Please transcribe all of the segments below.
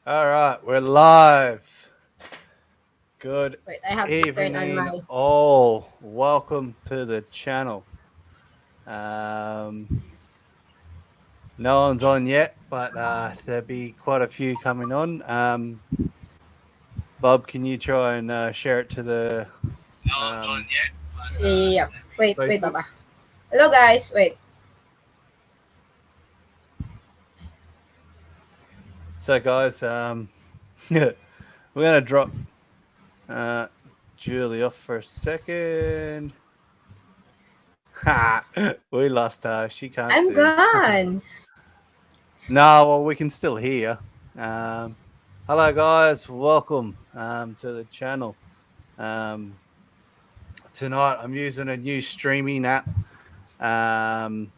All right, we're live. Good Wait, I have to turn on evening, my. all. Welcome to the channel. Um, no one's on yet, but there'll be quite a few coming on. Bob, can you try and share it to the um, Yeah. Wait, Facebook? Baba. Hello, guys. Wait. So, guys, we're gonna drop uh, Julie off for a second. Ha! We lost her. She can't I'm sing. gone. No, well, we can still hear. Hello, guys. Welcome to the channel. Um, Tonight, I'm using a new streaming app um,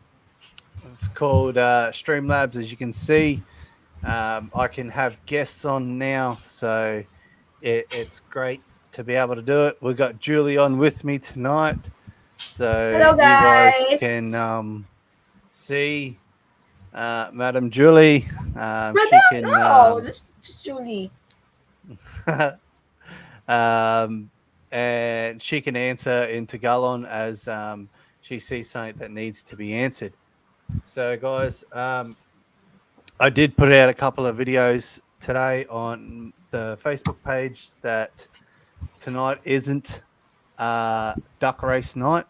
called Streamlabs. As you can see, I can have guests on now, so it's great to be able to do it. We've got Julie on with me tonight, so Hello, you guys guys. can see Madam Julie. She Madam, can. no, just Julie. um, and she can answer in Tagalog as she sees something that needs to be answered. So, guys, I did put out a couple of videos today on the Facebook page that tonight isn't duck race night.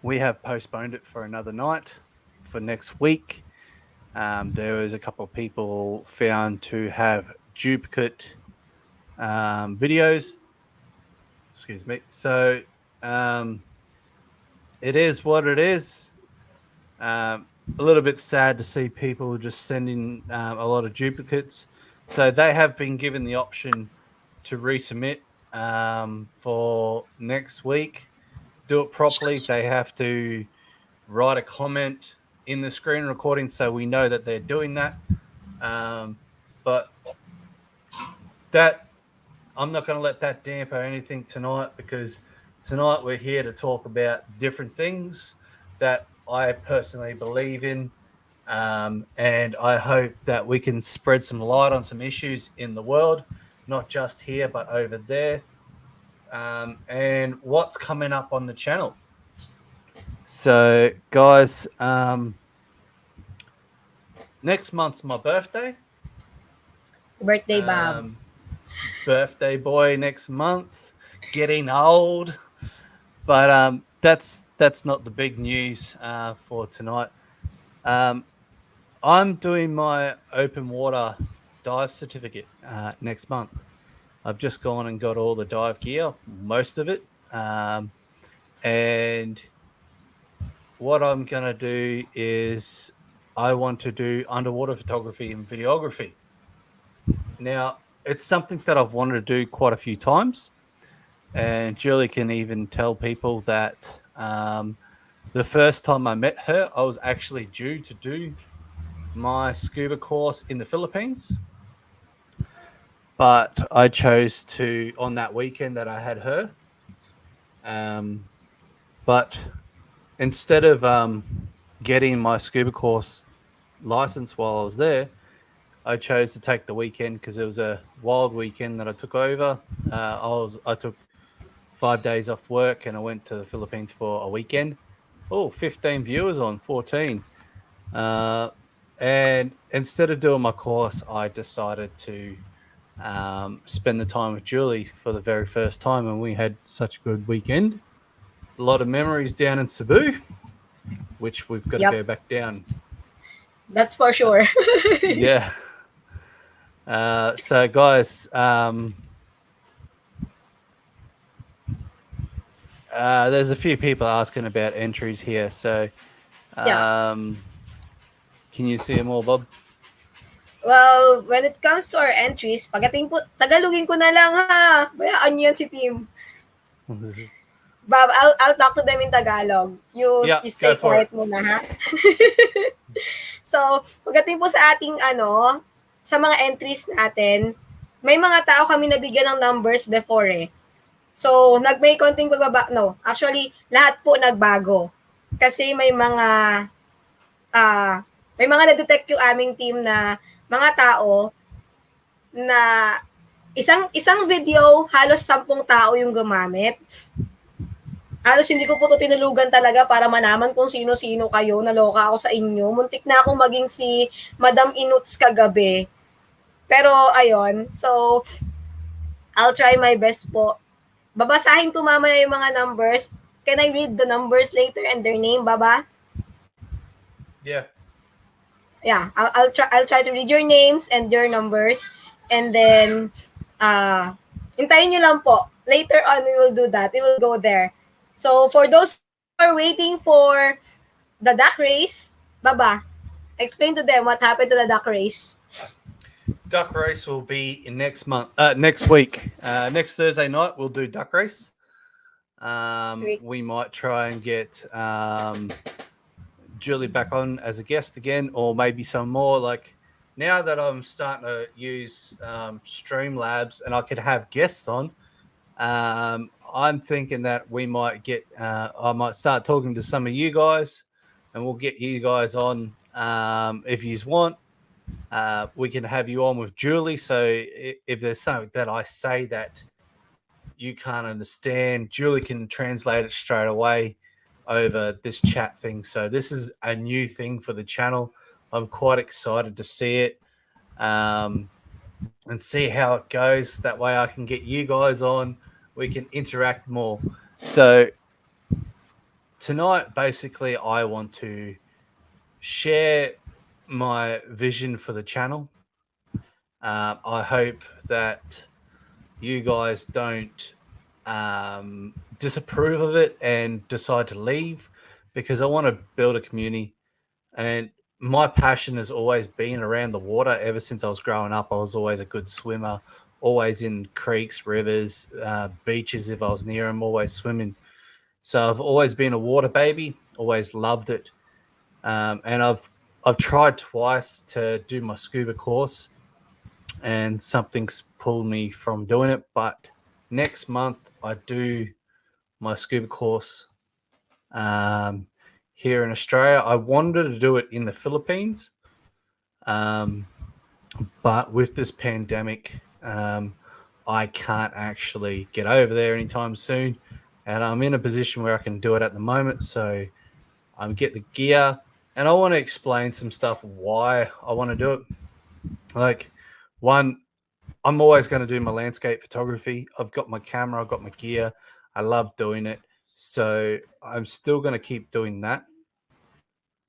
We have postponed it for another night for next week. There was a couple of people found to have duplicate videos. Excuse me. So it is what it is. A little bit sad to see people just sending a lot of duplicates. So they have been given the option to resubmit for next week. Do it properly. They have to write a comment in the screen recording so we know that they're doing that. But that I'm not going to let that damper anything tonight, because tonight we're here to talk about different things that I personally believe in. And I hope that we can spread some light on some issues in the world, not just here, but over there. And what's coming up on the channel. So, guys, next month's my birthday. Birthday, Bob. Birthday boy next month. Getting old. But that's not the big news for tonight. I'm doing my open water dive certificate next month. I've just gone and got all the dive gear, most of it, and what I'm going to do is I want to do underwater photography and videography. Now, it's something that I've wanted to do quite a few times, and Julie can even tell people that the first time I met her, I was actually due to do my scuba course in the Philippines, but I chose to on that weekend that I had her. But instead of getting my scuba course license while I was there, I chose to take the weekend because it was a wild weekend that I took over. I took 5 days off work and I went to the Philippines for a weekend. Oh, 15 viewers on 14. And instead of doing my course, I decided to spend the time with Julie for the very first time, and we had such a good weekend. A lot of memories down in Cebu, which we've got to Yep, go back down. that's for sure. Yeah. So, guys, there's a few people asking about entries here. So, Yeah. can you see them all, Bob? Well, when it comes to our entries, pagating po, Tagalogin ko na lang ha. Bayaan niyo yan si Tim. Bob, I'll talk to them in Tagalog. Yeah, You go stay for it. quiet muna ha. So, pagdating po sa ating sa mga entries natin, may mga tao kami nabigyan ng numbers before eh. So, nagmay konting pagbaba, no, actually, lahat po nagbago. Kasi may mga na-detect yung aming team na mga tao na isang video, halos 10 tao yung gumamit. Halos hindi ko po to tinulugan talaga para malaman kung sino-sino kayo. Naloka ako sa inyo. Muntik na akong maging si Madam Inuts kagabi. Pero ayun, so I'll try my best po. Babasahin ko mamaya yung mga numbers. Can I read the numbers later and their name, Baba? Yeah. Yeah, I'll try to read your names and your numbers, and then hintayin nyo lang po. Later on we will do that. We will go there. So for those who are waiting for the duck race, Baba, explain to them what happened to the duck race. Duck race will be in next week. Next Thursday night we'll do duck race. We might try and get Julie back on as a guest again, or maybe some more. Like now that I'm starting to use Streamlabs and I could have guests on, I'm thinking that we might get. I might start talking to some of you guys, and we'll get you guys on if you want. We can have you on with Julie. So if there's something that I say that you can't understand, Julie can translate it straight away over this chat thing. So this is a new thing for the channel. I'm quite excited to see it and see how it goes. That way I can get you guys on. We can interact more. So tonight, basically, I want to share my vision for the channel. I hope that you guys don't disapprove of it and decide to leave, because I want to build a community. And my passion has always been around the water. Ever since I was growing up, I was always a good swimmer, always in creeks, rivers, beaches if I was near them, always swimming. So I've always been a water baby, always loved it. And I've tried twice to do my scuba course, and something's pulled me from doing it. But next month I do my scuba course here in Australia. I wanted to do it in the Philippines, but with this pandemic, I can't actually get over there anytime soon, and I'm in a position where I can do it at the moment. So I'm getting the gear, and I want to explain some stuff why I want to do it. Like, one, I'm always going to do my landscape photography. I've got my camera, I've got my gear. I love doing it. So I'm still going to keep doing that.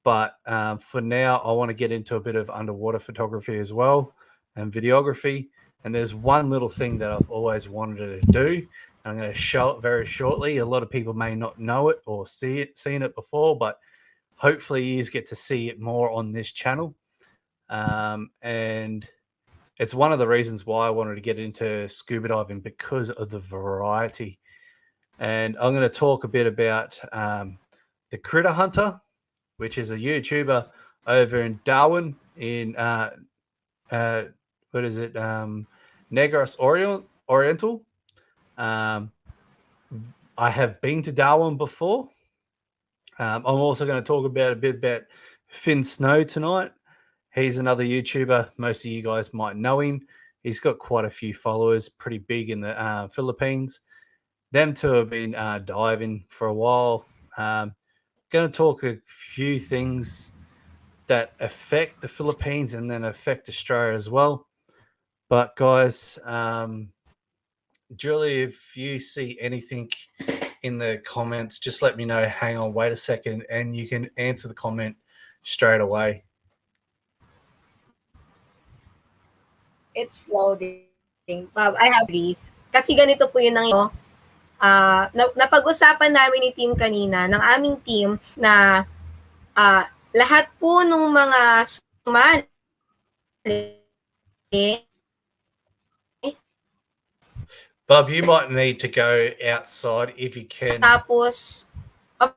But for now, I want to get into a bit of underwater photography as well, and videography. And there's one little thing that I've always wanted to do. I'm going to show it very shortly. A lot of people may not know it or seen it before, but hopefully you get to see it more on this channel. And it's one of the reasons why I wanted to get into scuba diving, because of the variety. And I'm going to talk a bit about the Critter Hunter, which is a YouTuber over in Darwin in what is it? Negros Oriental. I have been to Darwin before. I'm also going to talk about a bit about Finn Snow tonight. He's another YouTuber. Most of you guys might know him. He's got quite a few followers, pretty big in the Philippines. Them two have been diving for a while. Going to talk a few things that affect the Philippines and then affect Australia as well. But guys, Julie, if you see anything in the comments, just let me know. Hang on, wait a second, and you can answer the comment straight away. It's loading. I have these. Kasi ganito po yun ang napag-usapan namin ni team kanina, ng aming team, na lahat po ng mga sumali Bob, you might need to go outside if you can. Tapos, of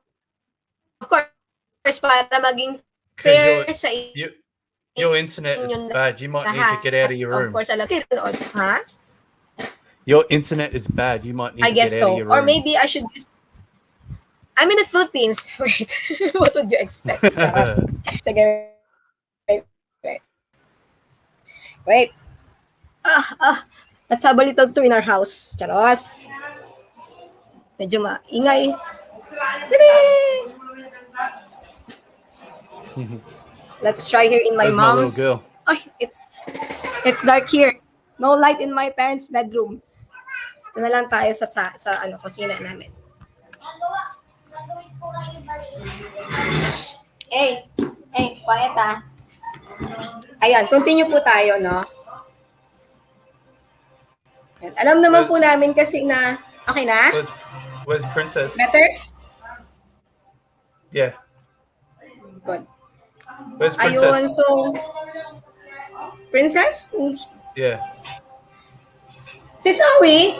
course, para maging fair sa your internet is bad. You might need to get out of your room. Of course, alam ko. Huh? Your internet is bad. You might need to get out of your room. Or maybe I should just... I'm in the Philippines. Wait. What would you expect? Sige. Wait. Let's have a little tour in our house. Charos. Medyo maingay. Tadee! Let's try here in my There's my little mom's. girl. Ay, it's dark here. No light in my parents' bedroom. Ito na lang tayo sa ano, kusina namin. Hey, quiet ah. Ayan, continue po tayo, no? Alam naman po namin kasi na, okay na? Where's Princess? Better? Yeah. Good. Where's Princess? Ayun, so, Princess? Yeah. Si Zoe,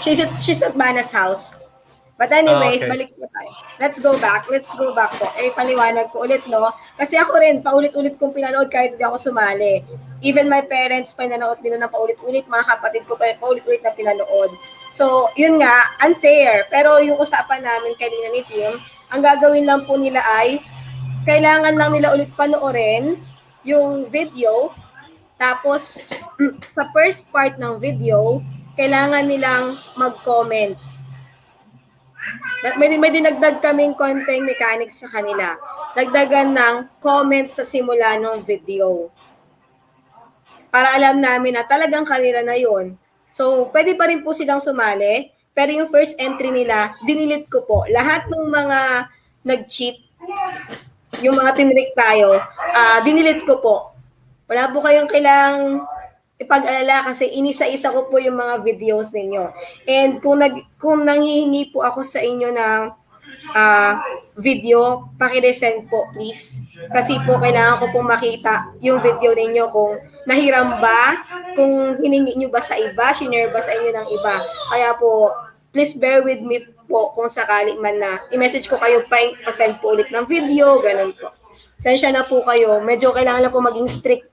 she's at Bana's house. But anyways, okay. Balik po tayo. Let's go back po. Paliwanag ko ulit, no? Kasi ako rin, paulit-ulit kong pinanood kahit hindi ako sumali. Even my parents, pinanood nila ng paulit-ulit. Mga kapatid ko, paulit-ulit na pinanood. So, yun nga, unfair. Pero yung usapan namin kanina ni Tim, ang gagawin lang po nila ay, kailangan lang nila ulit panoorin yung video. Tapos, sa first part ng video, kailangan nilang mag-comment. May dinagdag kaming konting mechanics sa kanila. Dagdagan ng comment sa simula ng video. Para alam namin na talagang kanila na yon. So, pwede pa rin po silang sumali. Pero yung first entry nila, dinilit ko po. Lahat ng mga nag-cheat, yung mga tinrick tayo, dinilit ko po. Wala po kayong kailangang ipag-alala kasi inisa-isa ko po yung mga videos ninyo. And kung nanghihingi po ako sa inyo ng video, paki-resend po please. Kasi po kailangan ko pong makita yung video ninyo kung nahiram ba, kung hiningi nyo ba sa iba, shinare ba sa inyo ng iba. Kaya po, please bear with me po kung sakaling man na i-message ko kayo pa-send po ulit ng video, ganun po. Sensya na po kayo. Medyo kailangan lang po maging strict.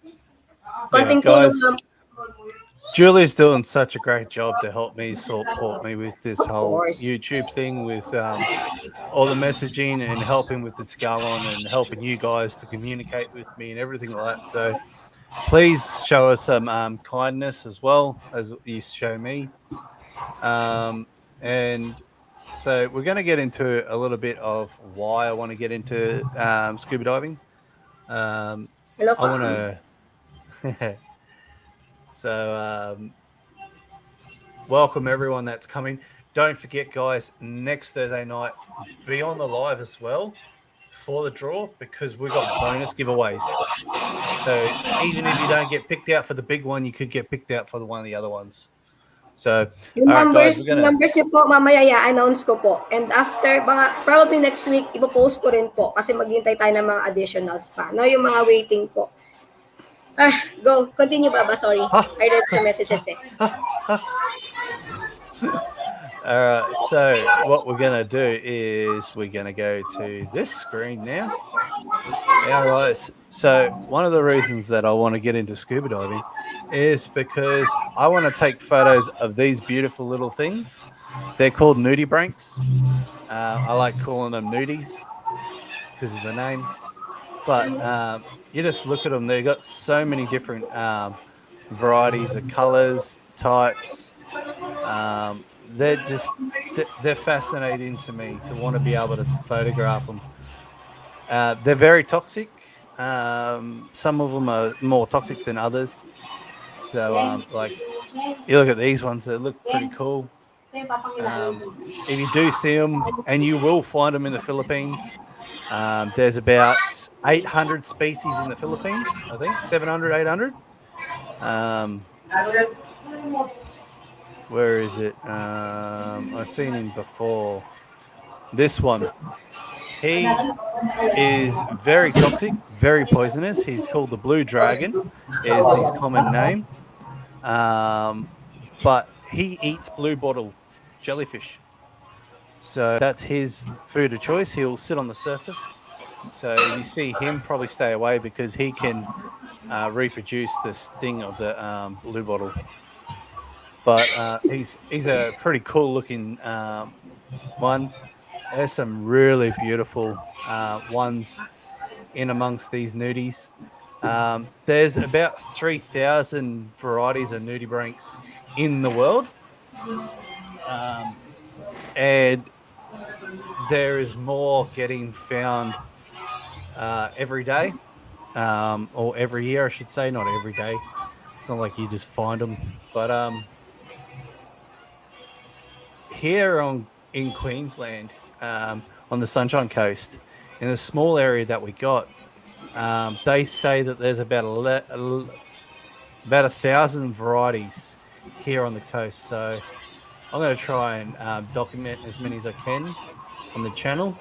Konting tulong lang. Julie's doing such a great job to help me support me with this whole YouTube thing, with all the messaging and helping with the Tagalog and helping you guys to communicate with me and everything like that. So please show us some kindness as well as you show me. And so we're going to get into a little bit of why I want to get into scuba diving. Hello, I want to... So, welcome everyone that's coming. Don't forget, guys, next Thursday night, be on the live as well for the draw because we've got bonus giveaways. So, even if you don't get picked out for the big one, you could get picked out for one of the other ones. So, yung numbers niyo po, mamaya i-announce ko po. And after, probably next week, ipopost ko rin po kasi maghintay tayo ng mga additionals pa. No, yung mga waiting po. Go. Continue, Baba. Sorry. I read some messages eh. So what we're going to do is we're going to go to this screen now. All right. So one of the reasons that I want to get into scuba diving is because I want to take photos of these beautiful little things. They're called nudibranchs. I like calling them nudies because of the name. But you just look at them. They've got so many different varieties of colors, types. They're fascinating to me to want to be able to photograph them. They're very toxic. Some of them are more toxic than others. So, like, you look at these ones, they look pretty cool. If you do see them, and you will find them in the Philippines, there's about 800 species in the Philippines, I think, 700, 800. Where is it? I've seen him before. This one. He is very toxic, very poisonous. He's called the blue dragon, is his common name. But he eats blue bottle jellyfish. So that's his food of choice. He'll sit on the surface. So you see him, probably stay away because he can reproduce the sting of the blue bottle. But he's a pretty cool looking one. There's some really beautiful ones in amongst these nudies. There's about 3,000 varieties of nudibranchs in the world. And there is more getting found every day, or every year, I should say, not every day. It's not like you just find them. But here in Queensland, on the Sunshine Coast, in a small area that we got, they say that there's about 1,000 varieties here on the coast. So I'm going to try and document as many as I can on the channel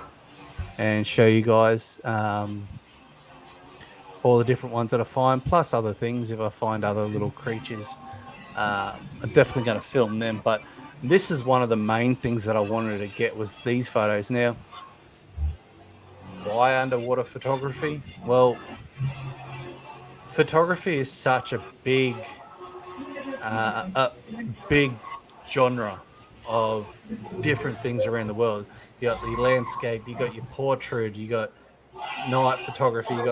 and show you guys all the different ones that I find, plus other things. If I find other little creatures, I'm definitely going to film them. But this is one of the main things that I wanted to get, was these photos. Now, why underwater photography? Well, photography is such a big genre of different things around the world. You got the landscape, you got your portrait, you got night photography, you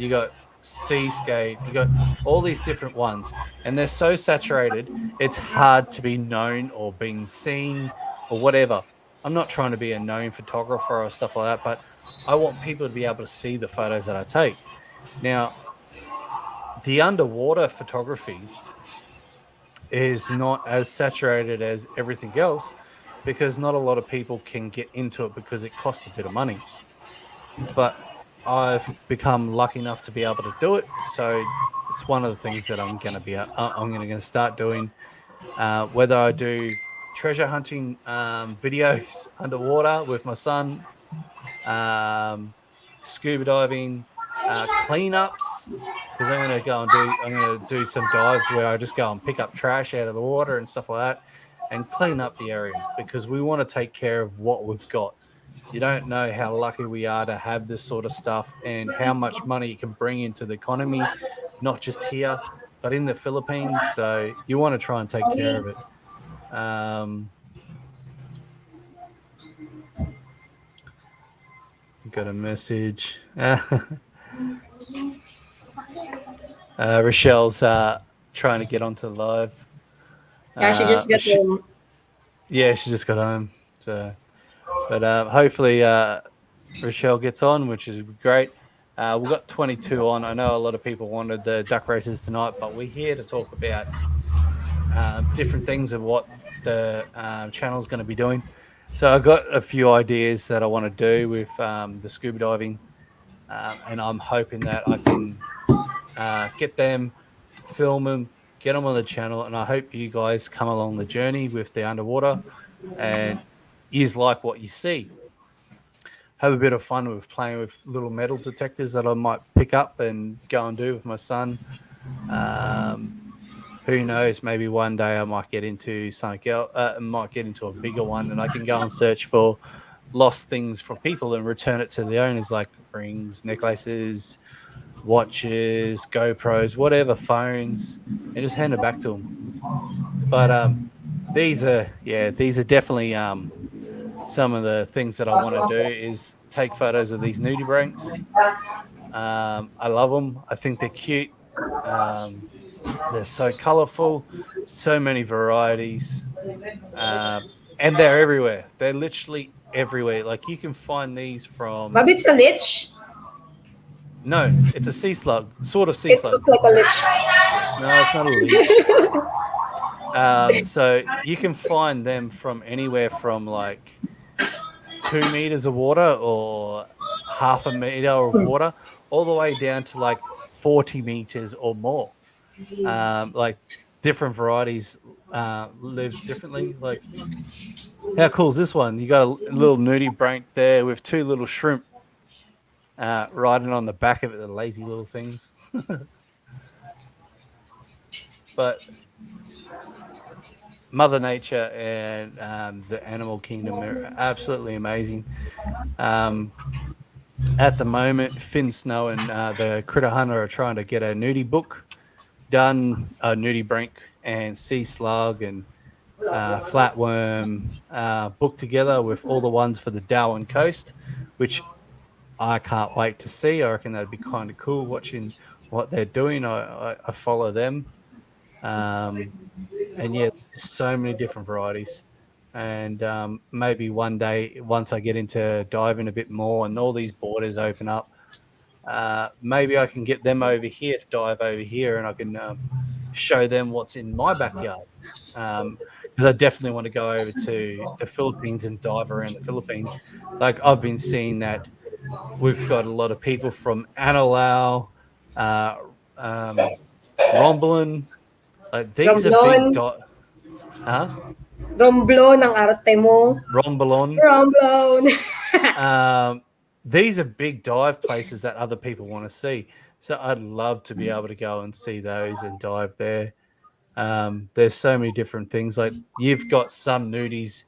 got seascape, you got all these different ones, and they're so saturated, it's hard to be known or being seen or whatever. I'm not trying to be a known photographer or stuff like that, but I want people to be able to see the photos that I take. Now, the underwater photography is not as saturated as everything else, because not a lot of people can get into it because it costs a bit of money. But I've become lucky enough to be able to do it, so it's one of the things that I'm going to start doing. Whether I do treasure hunting videos underwater with my son, scuba diving, cleanups, because I'm going to do some dives where I just go and pick up trash out of the water and stuff like that and clean up the area, because we want to take care of what we've got. You don't know how lucky we are to have this sort of stuff and how much money it can bring into the economy, not just here, but in the Philippines. So you want to try and take care of it. Got a message. Rochelle's trying to get onto live. Yeah, she just got home. Yeah, she just got home. So, but hopefully Rochelle gets on, which is great. We've got 22 on. I know a lot of people wanted the duck races tonight, but we're here to talk about different things of what the channel is going to be doing. So I've got a few ideas that I want to do with the scuba diving, and I'm hoping that I can get them, film them, get them on the channel, and I hope you guys come along the journey with the underwater and is like what you see. Have a bit of fun with playing with little metal detectors that I might pick up and go and do with my son. Who knows? Maybe one day I might get into something else. Might get into a bigger one, and I can go and search for lost things from people and return it to the owners, like rings, necklaces, watches, GoPros, whatever, phones, and just hand it back to them. But these are definitely some of the things that I want to do, is take photos of these nudibranchs. I love them. I think they're cute. They're so colorful, so many varieties, and they're everywhere. They're literally everywhere. Like, you can find these from... Maybe it's a lich? No, it's a sea slug, sort of sea slug. It looks like a lich. No, it's not a lich. So you can find them from anywhere from like 2 meters of water or half a meter of water, all the way down to like 40 meters or more. Like, different varieties live differently. Like, how cool is this one? You got a little nudibranch there with 2 little shrimp riding on the back of it, the lazy little things. But Mother Nature and the animal kingdom are absolutely amazing. At the moment, Finn Snow and the Critter Hunter are trying to get a nudie book done, a nudibranch and sea slug and flatworm book together with all the ones for the Darwin coast, which I can't wait to see. I reckon that'd be kind of cool watching what they're doing. I follow them. And yeah, there's so many different varieties. And maybe one day, once I get into diving a bit more and all these borders open up, maybe I can get them over here to dive over here, and I can show them what's in my backyard. Because I definitely want to go over to the Philippines and dive around the Philippines. Like I've been seeing that we've got a lot of people from Anilao, uh, Romblon. Like these are big huh? Romblon ang arte mo. Romblon. Romblon. These are big dive places that other people want to see. So I'd love to be able to go and see those and dive there. There's so many different things. Like you've got some nudies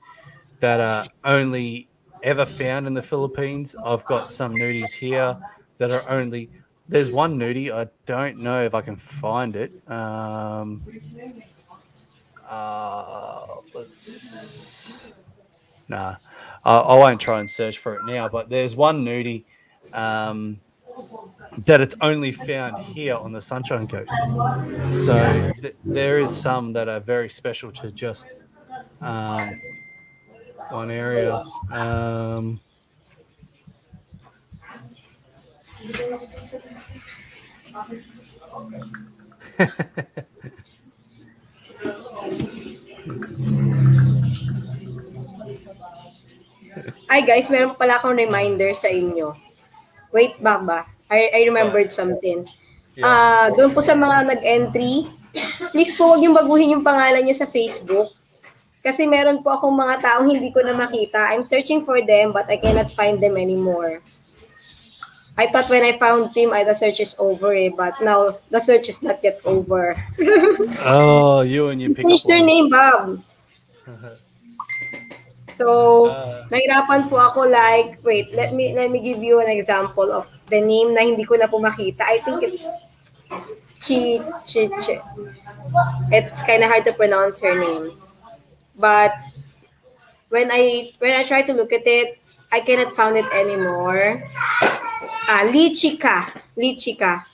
that are only ever found in the Philippines. I've got some nudies here that are only. There's one nudie. I don't know if I can find it. Nah, I won't try and search for it now. But there's one nudie that it's only found here on the Sunshine Coast. So there is some that are very special to just one area. Ay guys, meron pala akong reminder sa inyo. Wait back ba? I remembered something. Doon po sa mga nag-entry, please po huwag yung baguhin yung pangalan niyo sa Facebook. Kasi meron po akong mga taong hindi ko na makita. I'm searching for them but I cannot find them anymore. I thought when I found him, the search is over but now the search is not yet over. Oh, you and your Finish their name, Bob. So, nahirapan po ako like, wait, let me give you an example of the name na hindi ko na po makita. I think it's Chi. It's kind of hard to pronounce her name. But when I try to look at it, I cannot find it anymore. Lichika. Leechieka.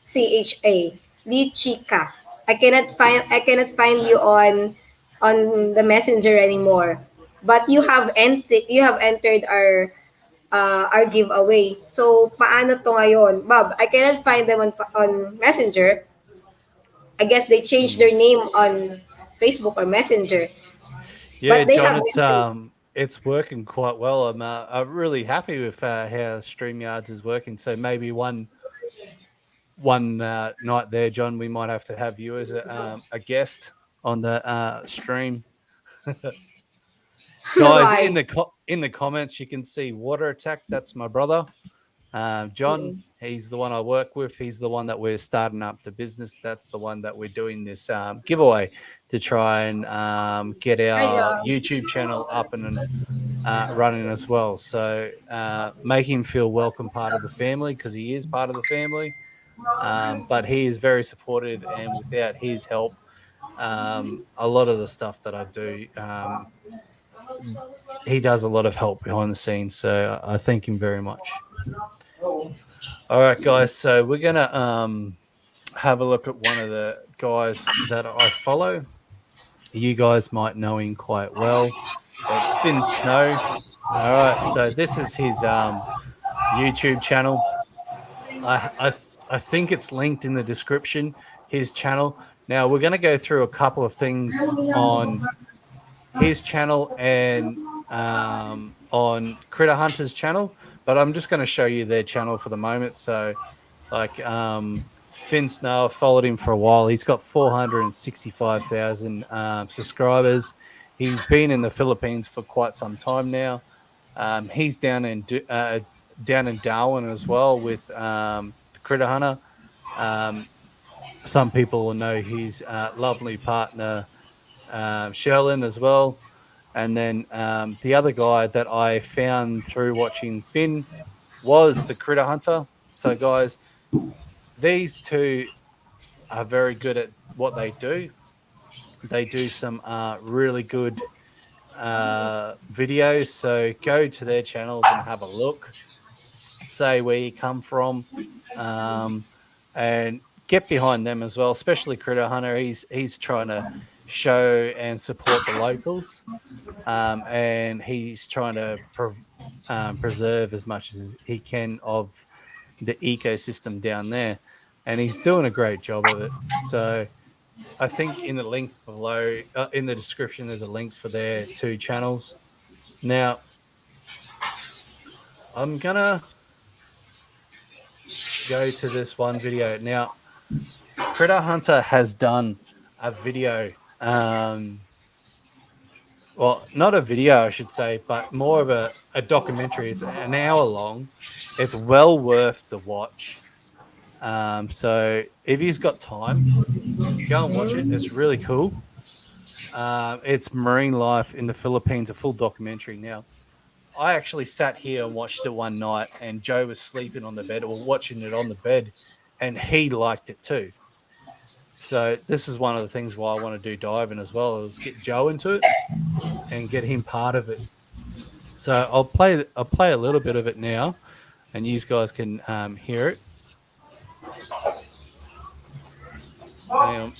CHA. Lichika. I cannot find you on the messenger anymore. But you have entered our giveaway. So paano to ngayon? Bob, I cannot find them on messenger. I guess they changed their name on Facebook or messenger. Yeah, John, it's working quite well. I'm really happy with how StreamYards is working. So maybe one night there, John, we might have to have you as a guest on the stream. Guys, in the comments, you can see Water Attack. That's my brother, John. He's the one I work with. He's the one that we're starting up the business. That's the one that we're doing this giveaway to try and get our YouTube channel up and running as well. So make him feel welcome, part of the family, because he is part of the family. But he is very supportive, and without his help, a lot of the stuff that I do, he does a lot of help behind the scenes. So I thank him very much. All right, guys. So we're gonna have a look at one of the guys that I follow. You guys might know him quite well. It's Finn Snow. All right. So this is his YouTube channel. I think it's linked in the description. His channel. Now we're going to go through a couple of things on his channel and on Critter Hunter's channel, but I'm just going to show you their channel for the moment. So, like Finn Snow, I've followed him for a while. He's got 465,000 subscribers. He's been in the Philippines for quite some time now. He's down in Darwin as well with the Critter Hunter. Some people will know his lovely partner, Sherlyn, as well. And then the other guy that I found through watching Finn was the Critter Hunter. So, guys, these two are very good at what they do. They do some really good videos. So go to their channels and have a look. Say where you come from, and get behind them as well. Especially Critter Hunter. He's trying to show and support the locals, and he's trying to preserve as much as he can of the ecosystem down there, and he's doing a great job of it. So I think in the link below, in the description, there's a link for their 2 channels. Now, I'm gonna go to this one video. Now, Critter Hunter has done a video, well, not a video, I should say, but more of a documentary. It's an hour long. It's well worth the watch. So if he's got time, go and watch it. It's really cool. It's marine life in the Philippines, a full documentary. Now, I actually sat here and watched it one night, and Joe was sleeping on the bed or watching it on the bed, and he liked it too. So this is one of the things why I want to do diving as well, is get Joe into it and get him part of it. So I'll play a little bit of it now, and you guys can hear it. I'll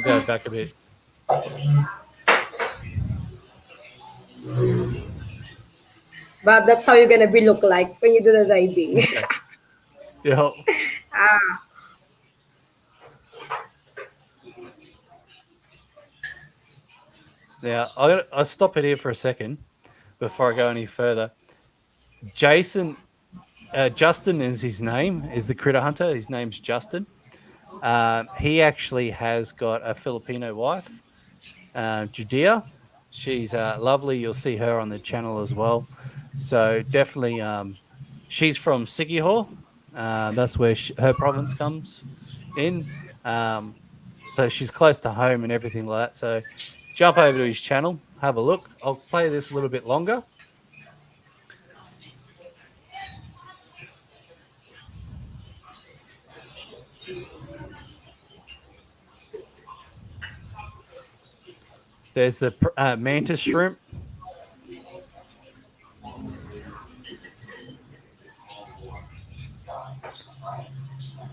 go back a bit. Bob, that's how you're gonna be look like when you do the diving. Okay. Yeah. Now, I'll stop it here for a second before I go any further. Justin is his name, is the Critter Hunter. His name's Justin. He actually has got a Filipino wife, Judea. She's lovely. You'll see her on the channel as well. So definitely, she's from Siquijor. That's where her province comes in. So she's close to home and everything like that. So jump over to his channel, have a look. I'll play this a little bit longer. There's the mantis shrimp.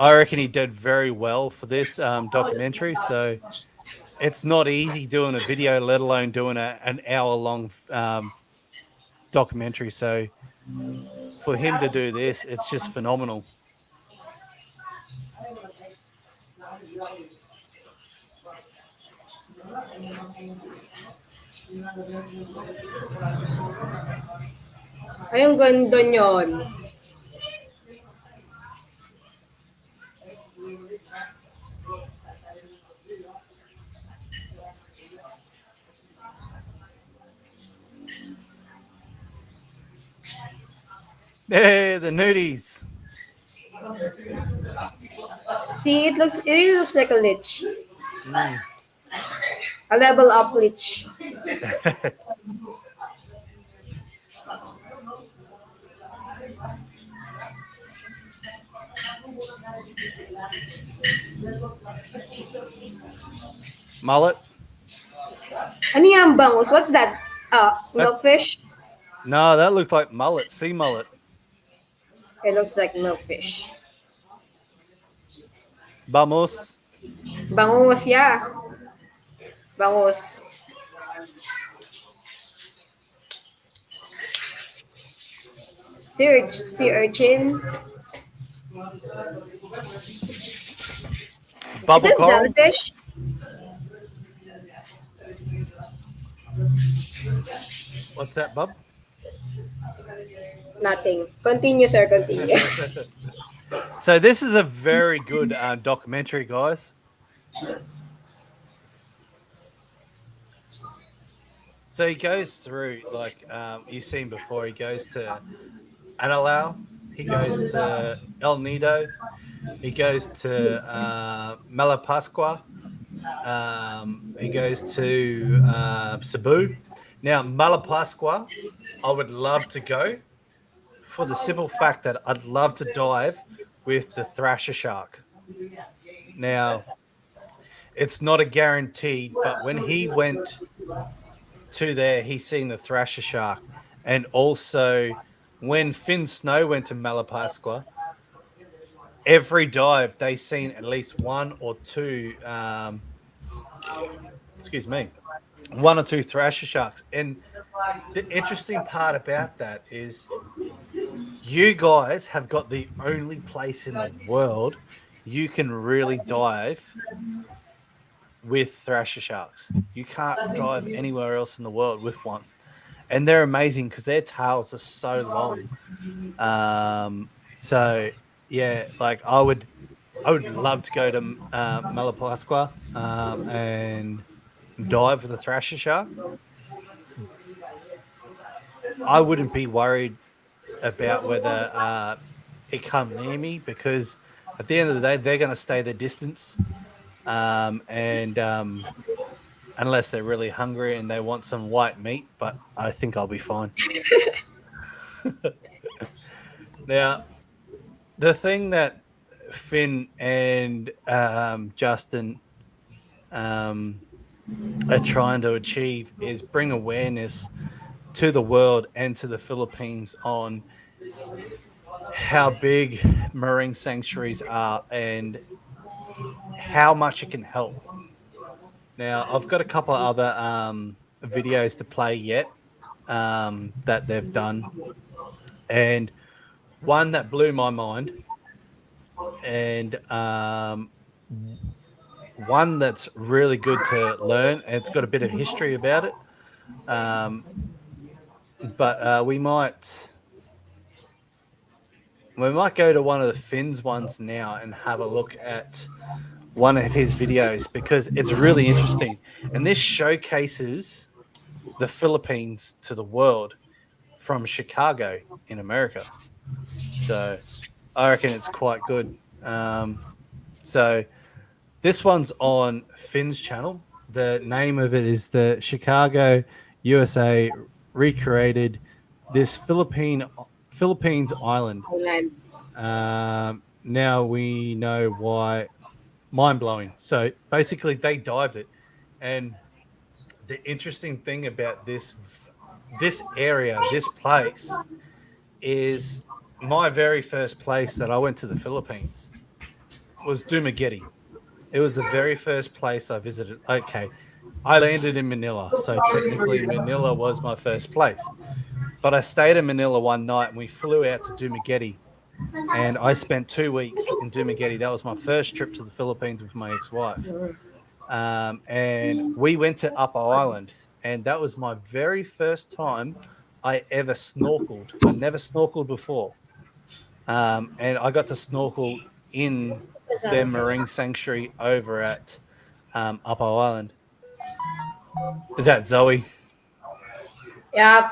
I reckon he did very well for this documentary. So it's not easy doing a video, let alone doing an hour-long documentary. So for him to do this, it's just phenomenal. Ay, ang ganda nyon. Hey, the nudies. See, it really looks like a lich. A level up lich. Mullet? Ano yan, bangus? What's that? Milkfish? No, that looked like mullet, sea mullet. It looks like milkfish. Vamos. Bangus, yeah. Bangus. Sea urchin. Bubble Is it coral? jellyfish? What's that, bub? Nothing. Continue, sir. Continue. So this is a very good documentary, guys. So he goes through, like you've seen before, he goes to Analao, he goes to El Nido, he goes to Malapascua, he goes to Cebu. Now, Malapascua, I would love to go for the simple fact that I'd love to dive with the thrasher shark. Now, it's not a guarantee, but when he went to there, he's seen the thrasher shark, and also when Finn Snow went to Malapascua, every dive they seen at least one or two. Excuse me, one or two thrasher sharks. And the interesting part about that is you guys have got the only place in the world you can really dive with thrasher sharks. You can't dive anywhere else in the world with one. And they're amazing because their tails are so long. So yeah, like I would love to go to Malapascua and dive with a thrasher shark. I wouldn't be worried about whether it come near me because at the end of the day, they're going to stay their distance. And unless they're really hungry and they want some white meat, but I think I'll be fine. Now, the thing that Finn and Justin are trying to achieve is bring awareness to the world and to the Philippines on how big marine sanctuaries are and how much it can help. Now, I've got a couple of other videos to play yet that they've done. And one that blew my mind and one that's really good to learn. And it's got a bit of history about it. But we might go to one of the Finn's ones now and have a look at one of his videos because it's really interesting. And this showcases the Philippines to the world from Chicago in America. So I reckon it's quite good. So this one's on Finn's channel. The name of it is the Chicago, USA recreated this Philippines island. Now we know why. Mind blowing. So basically, they dived it, and the interesting thing about this area, this place, is my very first place that I went to the Philippines was Dumaguete. It was the very first place I visited. Okay, I landed in Manila, so technically Manila was my first place. But I stayed in Manila one night, and we flew out to Dumaguete. And I spent 2 weeks in Dumaguete. That was my first trip to the Philippines with my ex-wife. And we went to Upper Island. And that was my very first time I ever snorkeled. I never snorkeled before. And I got to snorkel in their marine sanctuary over at Upper Island. Is that Zoe? Yeah.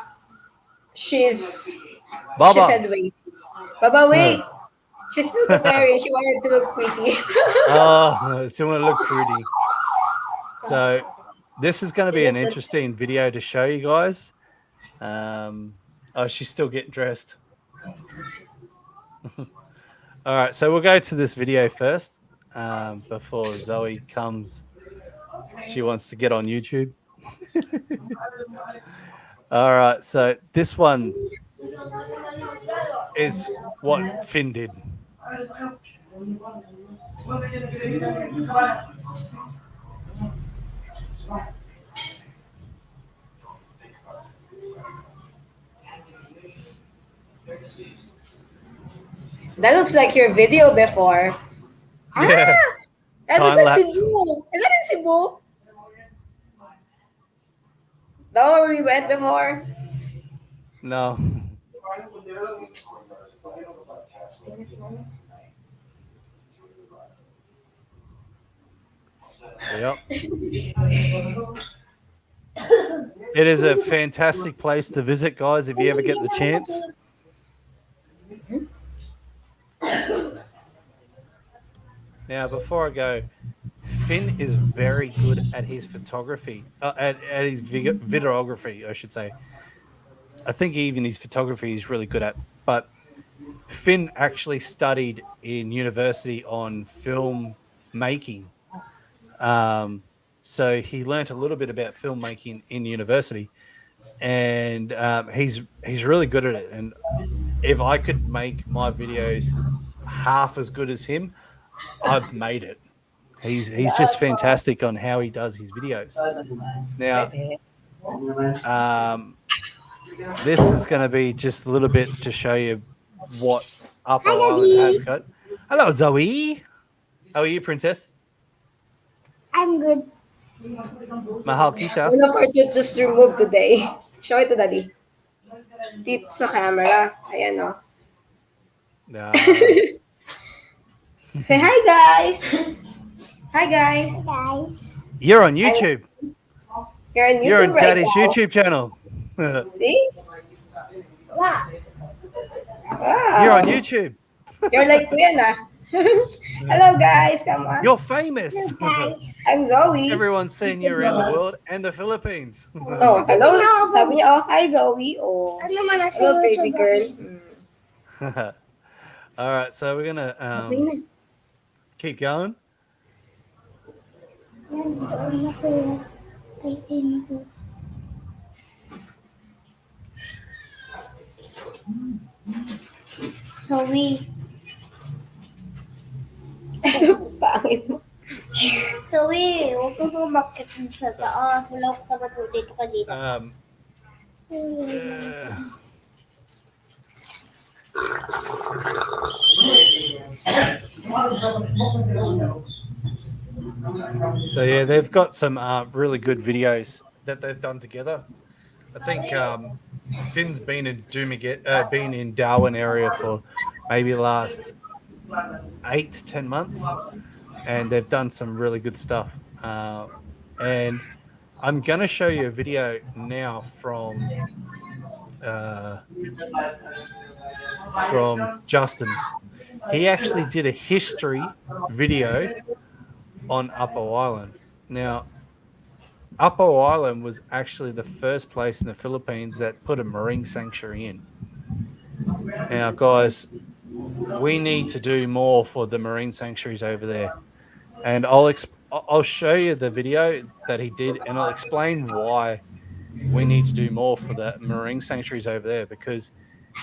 She said wait. Baba, wait. She's still preparing. She wanted to look pretty. Oh, she wanted to look pretty. So this is going to be an interesting video to show you guys. Oh, she's still getting dressed. All right, so we'll go to this video first before Zoe comes. She wants to get on YouTube. All right, so this one is what Finn did. That looks like your video before. Yeah. That was in Cebu. Is that in Cebu? That one where we went before? No. Yep. It is a fantastic place to visit, guys, if you ever get the chance. Now, before I go, Finn is very good at his photography, at his videography, I should say. I think even his photography is really good at. But Finn actually studied in university on film making. So he learnt a little bit about filmmaking in university, and he's really good at it. And if I could make my videos half as good as him, I've made it. He's just fantastic on how he does his videos. Now, this is going to be just a little bit to show you what Upper Island has got. Hello, Zoe. How are you, princess? I'm good. Mahal kita. One of our tooth just removed today. Show it to daddy. Teeth sa camera. Ayan o. Nah. Say hi, guys. Hi, guys. Guys. You're on YouTube. You're on YouTube You're on right Daddy's now. YouTube channel. See? Wow. Wow. You're on YouTube. You're like Kuya na. Hello, guys. Come on. You're famous. Guys. I'm Zoe. Everyone's seen you around the world and the Philippines. Oh, hello. Sabi niya, oh, hi, Zoe. Oh, Ano naman nasa hello, baby YouTube girl. ako? All right, so we're gonna keep going. Yan, doon ako. Paitin ko. Zoe. Pangit mo. Zoe, huwag ko tumakit sa taas. Wala ko sa matuto dito ka dito. Uh, So yeah, they've got some really good videos that they've done together. I think Finn's been in been in Darwin area for maybe the last 8 to 10 months, and they've done some really good stuff. And I'm gonna show you a video now from Justin. He actually did a history video on Upper Island. Now, Upper Island was actually the first place in the Philippines that put a marine sanctuary in. Now, guys, we need to do more for the marine sanctuaries over there. And I'll show you the video that he did, and I'll explain why we need to do more for the marine sanctuaries over there, because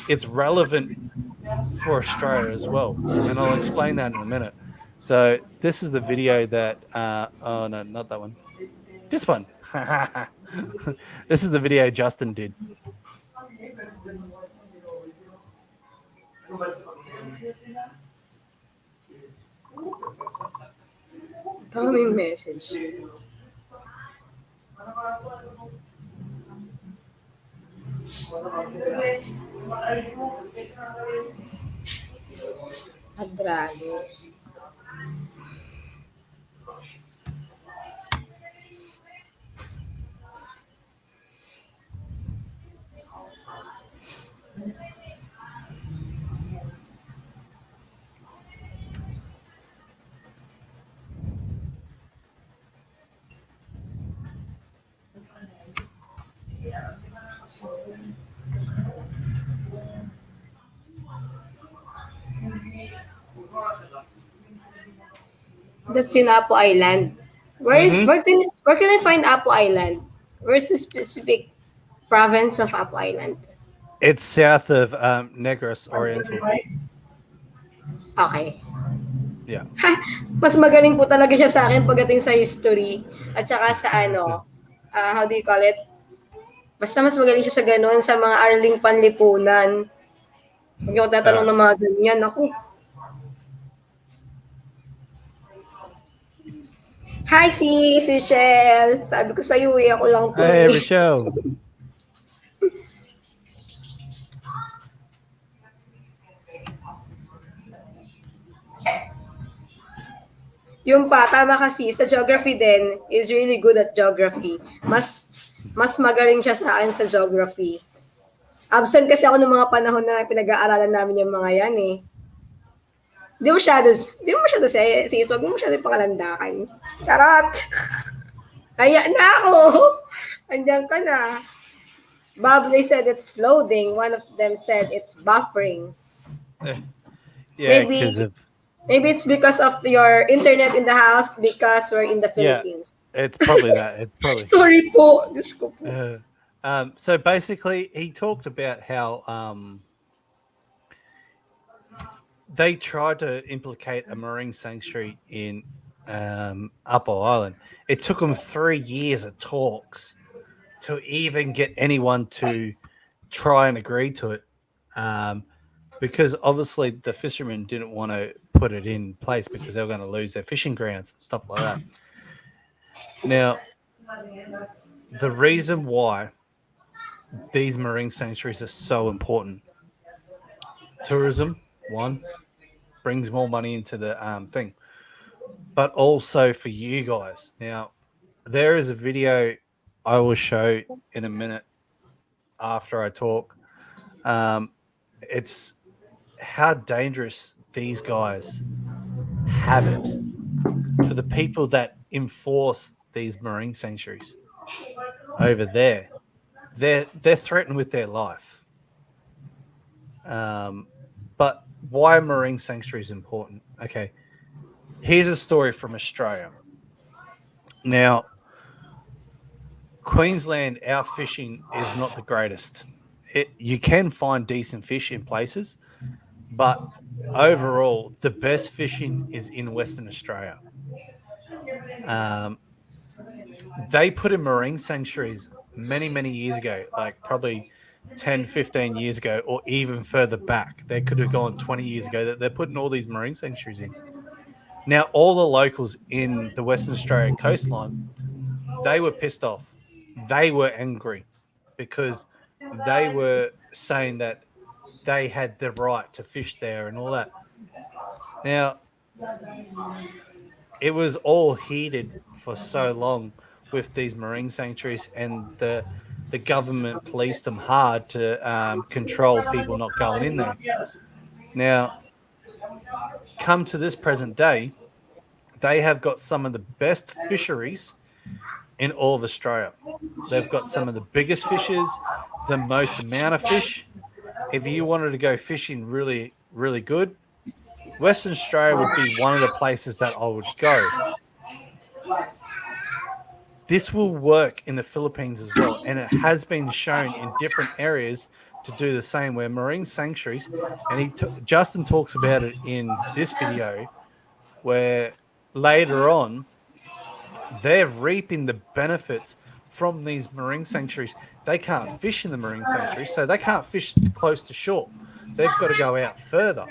it's relevant for Australia as well. And I'll explain that in a minute. So this is the video that, oh no, not that one. This one. This is the video Justin did. Daming message. Adrago. That's in Apo Island. Where can I find Apo Island? Where's the specific province of Apo Island? It's south of Negros Oriental. Okay. Yeah. Mas magaling po talaga siya sa akin pagdating sa history at saka sa ano, how do you call it? Basta mas magaling siya sa ganun, sa mga arling panlipunan. Huwag niyo ako tatanong ng mga ganyan. Ako. Hi, sis, Rachel. Sabi ko sa'yo, ako lang po. Hey, Rochelle. Yung pa, tama kasi, sa geography din, is really good at geography. Mas magaling siya sa akin sa geography. Absent kasi ako ng mga panahon na pinag-aaralan namin yung mga yan eh. Di mo masyado sis, wag mo masyado yung pangalandakan. Charot! Kaya na ako! Andiyan ka na. Bob, they said it's loading. One of them said it's buffering. Yeah, because of... Maybe it's because of your internet in the house because we're in the Philippines. It's probably that. It's probably. Sorry po. Diyos ko po. So basically, he talked about how they tried to implicate a marine sanctuary in Upper Island. It took them 3 years of talks to even get anyone to try and agree to it, because obviously the fishermen didn't want to put it in place because they were going to lose their fishing grounds and stuff like that. Now, the reason why these marine sanctuaries are so important: tourism, one, brings more money into the thing, but also for you guys. Now, there is a video I will show in a minute after I talk. It's how dangerous these guys have it for the people that enforce these marine sanctuaries over there. They're threatened with their life. But why marine sanctuary is important? Okay, here's a story from Australia. Now, Queensland, our fishing is not the greatest. You can find decent fish in places, but overall, the best fishing is in Western Australia. They put in marine sanctuaries many, many years ago, like probably 10, 15 years ago, or even further back. They could have gone 20 years ago that they're putting all these marine sanctuaries in. Now, all the locals in the Western Australian coastline, they were pissed off. They were angry because they were saying that they had the right to fish there and all that. Now, it was all heated for so long with these marine sanctuaries, and the government policed them hard to control people not going in there. Now, come to this present day, they have got some of the best fisheries in all of Australia. They've got some of the biggest fishes, the most amount of fish. If you wanted to go fishing really, really good, Western Australia would be one of the places that I would go. This will work in the Philippines as well, and it has been shown in different areas to do the same, where marine sanctuaries, and Justin talks about it in this video, where later on they're reaping the benefits from these marine sanctuaries. They can't fish in the marine sanctuaries, so they can't fish close to shore. They've got to go out further.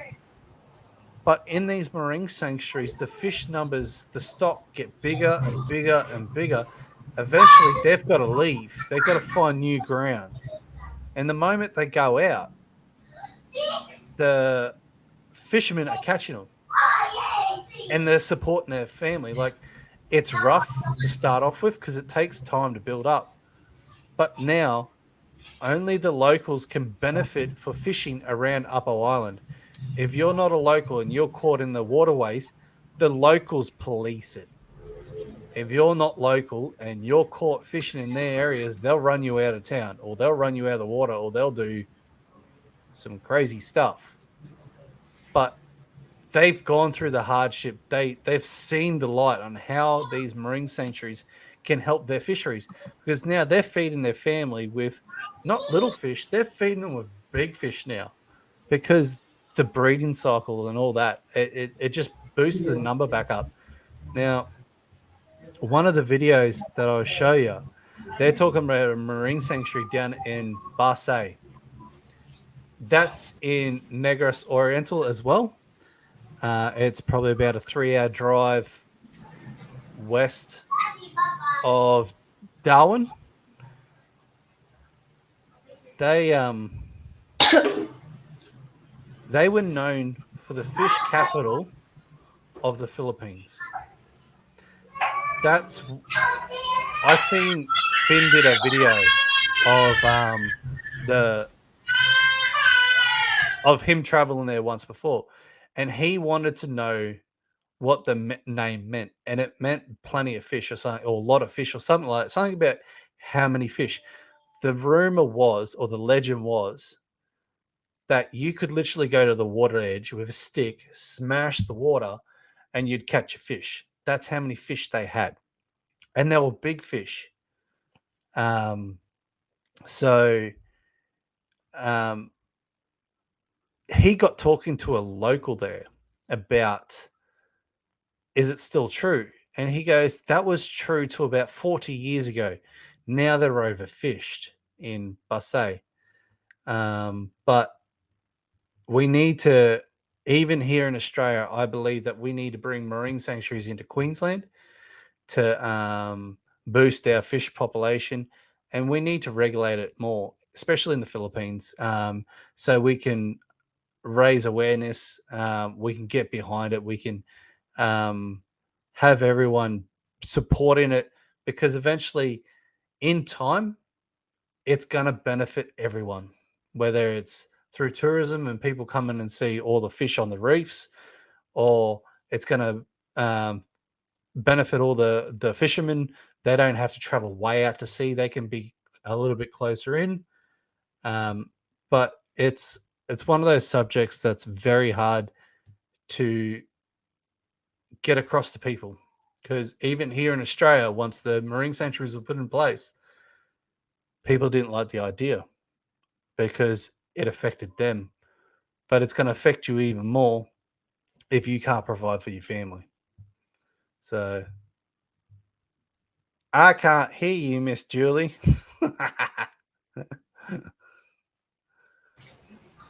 But in these marine sanctuaries, the fish numbers, the stock get bigger and bigger and bigger. Eventually, they've got to leave. They've got to find new ground. And the moment they go out, the fishermen are catching them. And they're supporting their family. Like, it's rough to start off with because it takes time to build up. But now, only the locals can benefit for fishing around Upper Island. If you're not a local and you're caught in the waterways, the locals police it. If you're not local and you're caught fishing in their areas, they'll run you out of town, or they'll run you out of the water, or they'll do some crazy stuff. But they've gone through the hardship. They've seen the light on how these marine sanctuaries can help their fisheries, because now they're feeding their family with not little fish, they're feeding them with big fish now, because the breeding cycle and all that, it just boosts the number back up. Now, one of the videos that I'll show you, they're talking about a marine sanctuary down in Barsay. That's in Negros Oriental as well. It's probably about a 3-hour drive west of Darwin. They were known for the fish capital of the Philippines. I seen Finn did a video of him traveling there once before, and he wanted to know what the name meant, and it meant plenty of fish or something, or a lot of fish or something like that. Something about how many fish. The rumor was, or the legend was, that you could literally go to the water edge with a stick, smash the water, and you'd catch a fish. That's how many fish they had. and they were big fish. So he got talking to a local there about, is it still true? And he goes, that was true to about 40 years ago. Now they're overfished in Basay. But we need to, even here in Australia, I believe that we need to bring marine sanctuaries into Queensland to boost our fish population. And we need to regulate it more, especially in the Philippines, so we can raise awareness. We can get behind it. We can have everyone supporting it, because eventually, in time, it's going to benefit everyone, whether it's through tourism and people come in and see all the fish on the reefs, or it's going to benefit all the fishermen. They don't have to travel way out to sea. They can be a little bit closer in. But it's one of those subjects that's very hard to get across to people, because even here in Australia, once the marine sanctuaries were put in place, people didn't like the idea because it affected them. But it's going to affect you even more if you can't provide for your family. So I can't hear you, Miss Julie.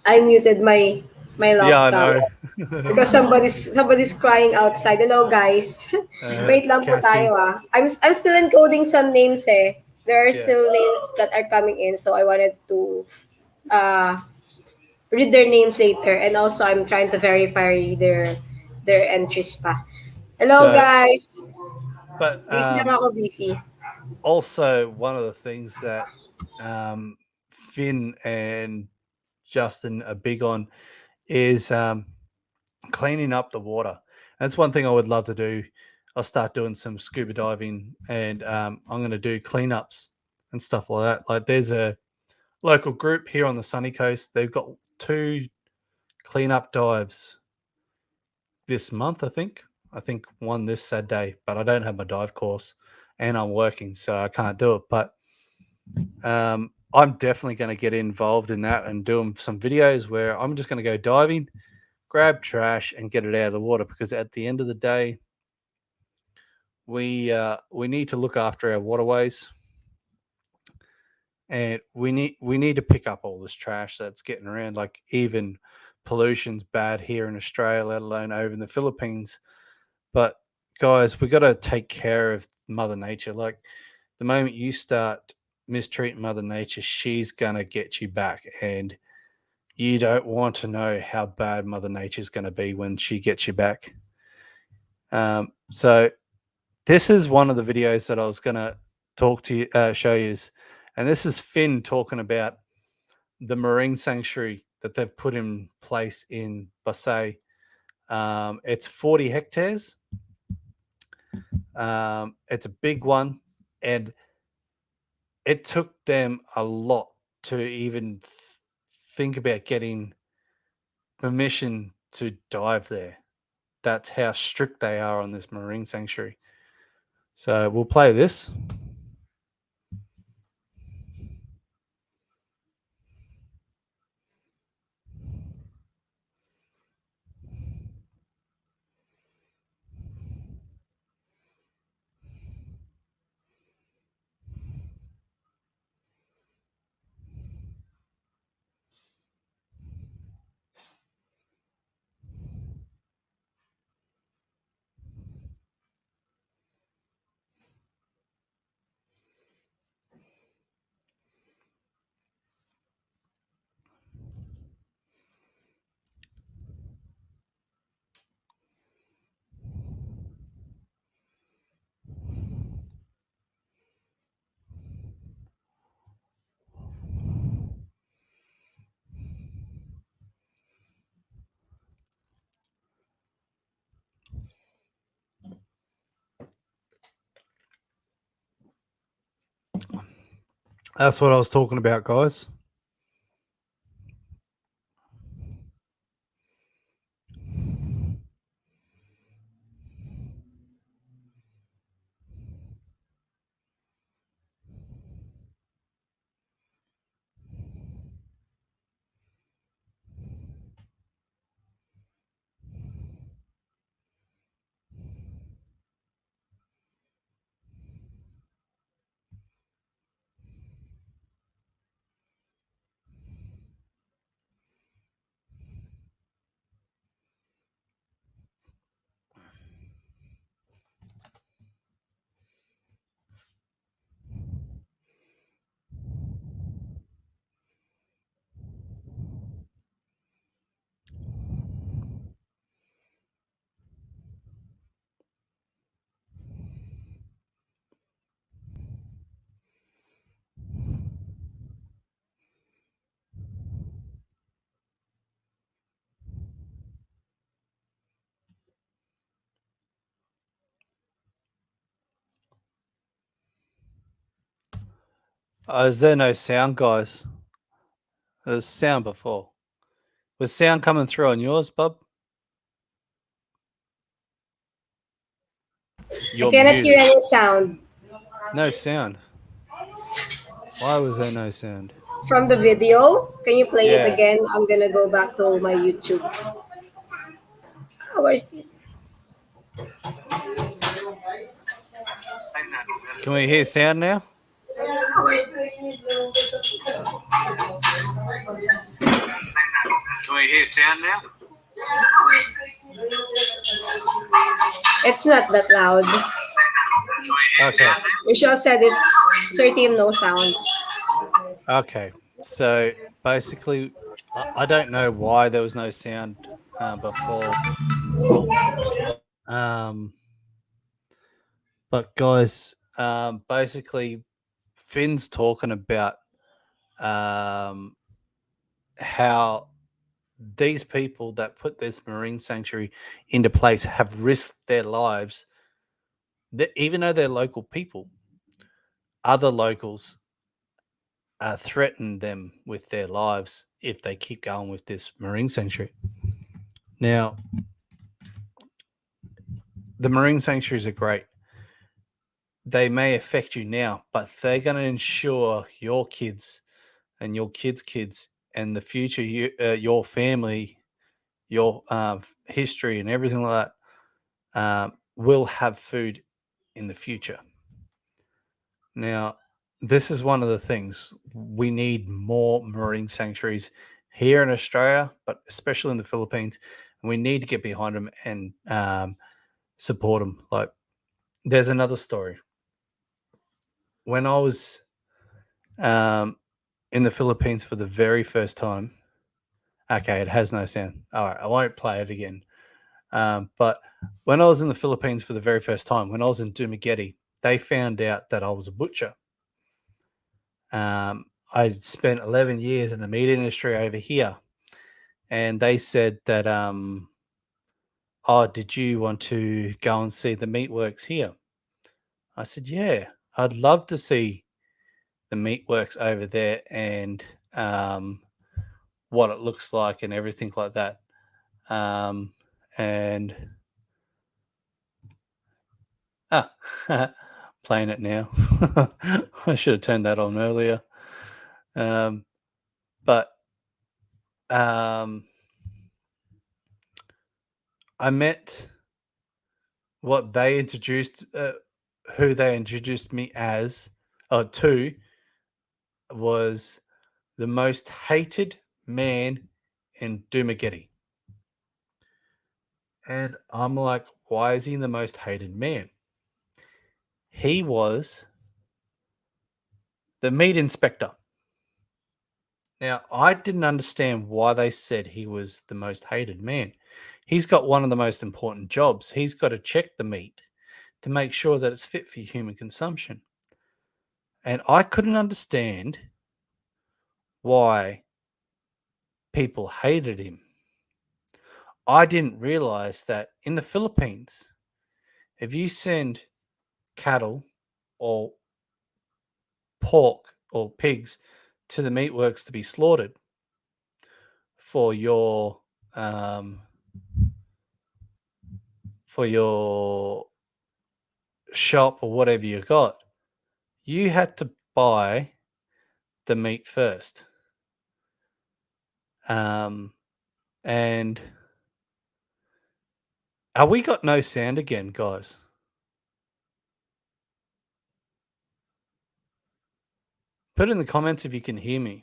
I muted my Yeah, I laptop know. because somebody's crying outside. Hello guys. Wait lang po Cassie. tayo ah. I'm still encoding some names eh. There are Yeah. still names that are coming in, so I wanted to uh read their names later, and also I'm trying to verify their entries pa. Hello So, guys. but Busy lang ako, busy. also one of the things that Finn and Justin are big on is cleaning up the water. That's one thing I would love to do. I'll start doing some scuba diving, and I'm going to do cleanups and stuff like that. Like, there's a local group here on the sunny coast. They've got 2 cleanup dives this month, I think. I think one this Saturday, but I don't have my dive course and I'm working, so I can't do it. But I'm definitely going to get involved in that and do some videos where I'm just going to go diving, grab trash, and get it out of the water. Because at the end of the day, we need to look after our waterways, and we need to pick up all this trash that's getting around. Like, even pollution's bad here in Australia, let alone over in the Philippines. But guys, we got to take care of Mother Nature. Like, the moment you start mistreating Mother Nature, she's gonna get you back, and you don't want to know how bad Mother Nature's going to be when she gets you back. So this is one of the videos that I was going to talk to you, show you, and this is Finn talking about the marine sanctuary that they've put in place in Basay. It's 40 hectares. It's a big one, and it took them a lot to even think about getting permission to dive there. That's how strict they are on this marine sanctuary. So we'll play this. That's what I was talking about, guys. Is there no sound, guys? There's sound before. Was sound coming through on yours, Bob? I You're cannot hear muted. any sound No sound. Why was there no sound? from the video. Can you play it Yeah. again? I'm gonna go back to my YouTube. Oh, where's it? Can we hear sound now? Can we hear sound now? It's not that loud. Okay. Michelle said it's 13 no sounds. Okay. So basically, I don't know why there was no sound before. But guys, basically, Finn's talking about how these people that put this marine sanctuary into place have risked their lives, that even though they're local people, other locals threaten them with their lives if they keep going with this marine sanctuary. Now, the marine sanctuaries are great. They may affect you now, but they're going to ensure your kids and your kids' kids and the future, your family, your history, and everything like that will have food in the future. Now, this is one of the things we need more marine sanctuaries here in Australia, but especially in the Philippines. We need to get behind them and support them. Like, there's another story. When I was in the Philippines for the very first time, okay, it has no sound. All right, I won't play it again. But when I was in the Philippines for the very first time, when I was in Dumaguete, they found out that I was a butcher. I spent 11 years in the meat industry over here, and they said that, oh, did you want to go and see the meatworks here? I said, yeah, I'd love to see the meatworks over there and what it looks like and everything like that. And playing it now. I should have turned that on earlier. But I met what they introduced, who they introduced me as, or to, was the most hated man in Dumaguete. And I'm like, why is he the most hated man? He was the meat inspector. Now, I didn't understand why they said he was the most hated man. He's got one of the most important jobs. He's got to check the meat to make sure that it's fit for human consumption. And I couldn't understand why people hated him. I didn't realize that in the Philippines, if you send cattle or pork or pigs to the meatworks to be slaughtered for your shop or whatever you got, you had to buy the meat first. And are we got no sound again, guys? Put in the comments if you can hear me.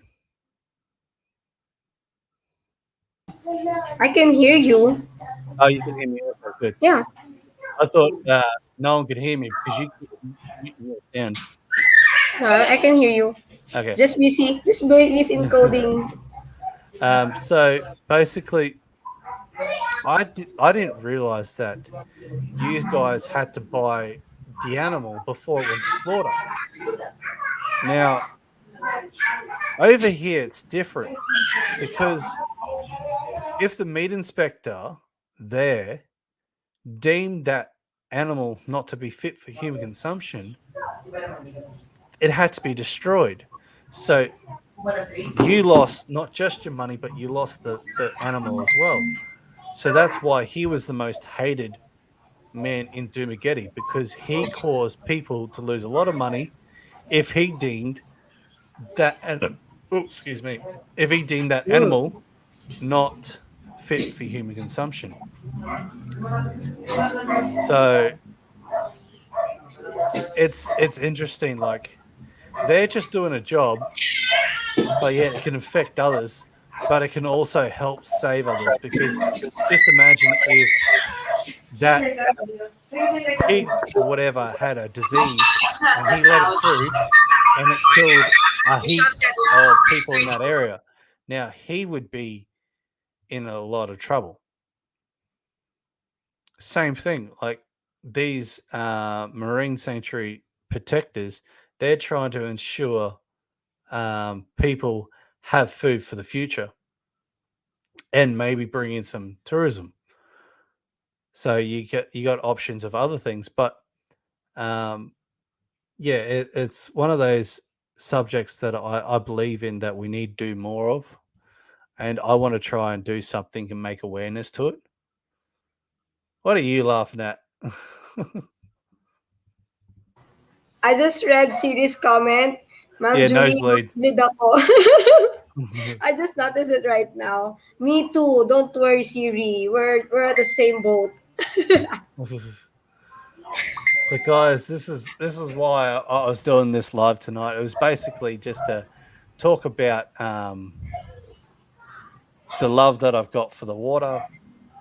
I can hear you. Oh, you can hear me. Okay, good. Yeah. I thought no one could hear me because you mute your sound. I can hear you. Okay. Just busy encoding. So basically, I didn't realize that you guys had to buy the animal before it went to slaughter. Now, over here it's different because if the meat inspector there deemed that animal not to be fit for human consumption, it had to be destroyed. So you lost not just your money, but you lost the animal as well. So that's why he was the most hated man in Dumageddon, because he caused people to lose a lot of money if he deemed that excuse me, if he deemed that animal not fit for human consumption. So it's interesting, like they're just doing a job, but yet it can affect others, but it can also help save others, because just imagine if that pig or whatever had a disease and he let it through and it killed a heap of people in that area. Now he would be in a lot of trouble. Same thing, like these marine sanctuary protectors, they're trying to ensure people have food for the future and maybe bring in some tourism. So you got options of other things, but yeah, it's one of those subjects that I believe in that we need to do more of, and I want to try and do something and make awareness to it. What are you laughing at? I just read Siri's comment. Ma'am Yeah, Julie, nosebleed. nosebleed ako. I just noticed it right now. Me too. Don't worry, Siri. We're at the same boat. But guys, this is why I was doing this live tonight. It was basically just to talk about the love that I've got for the water.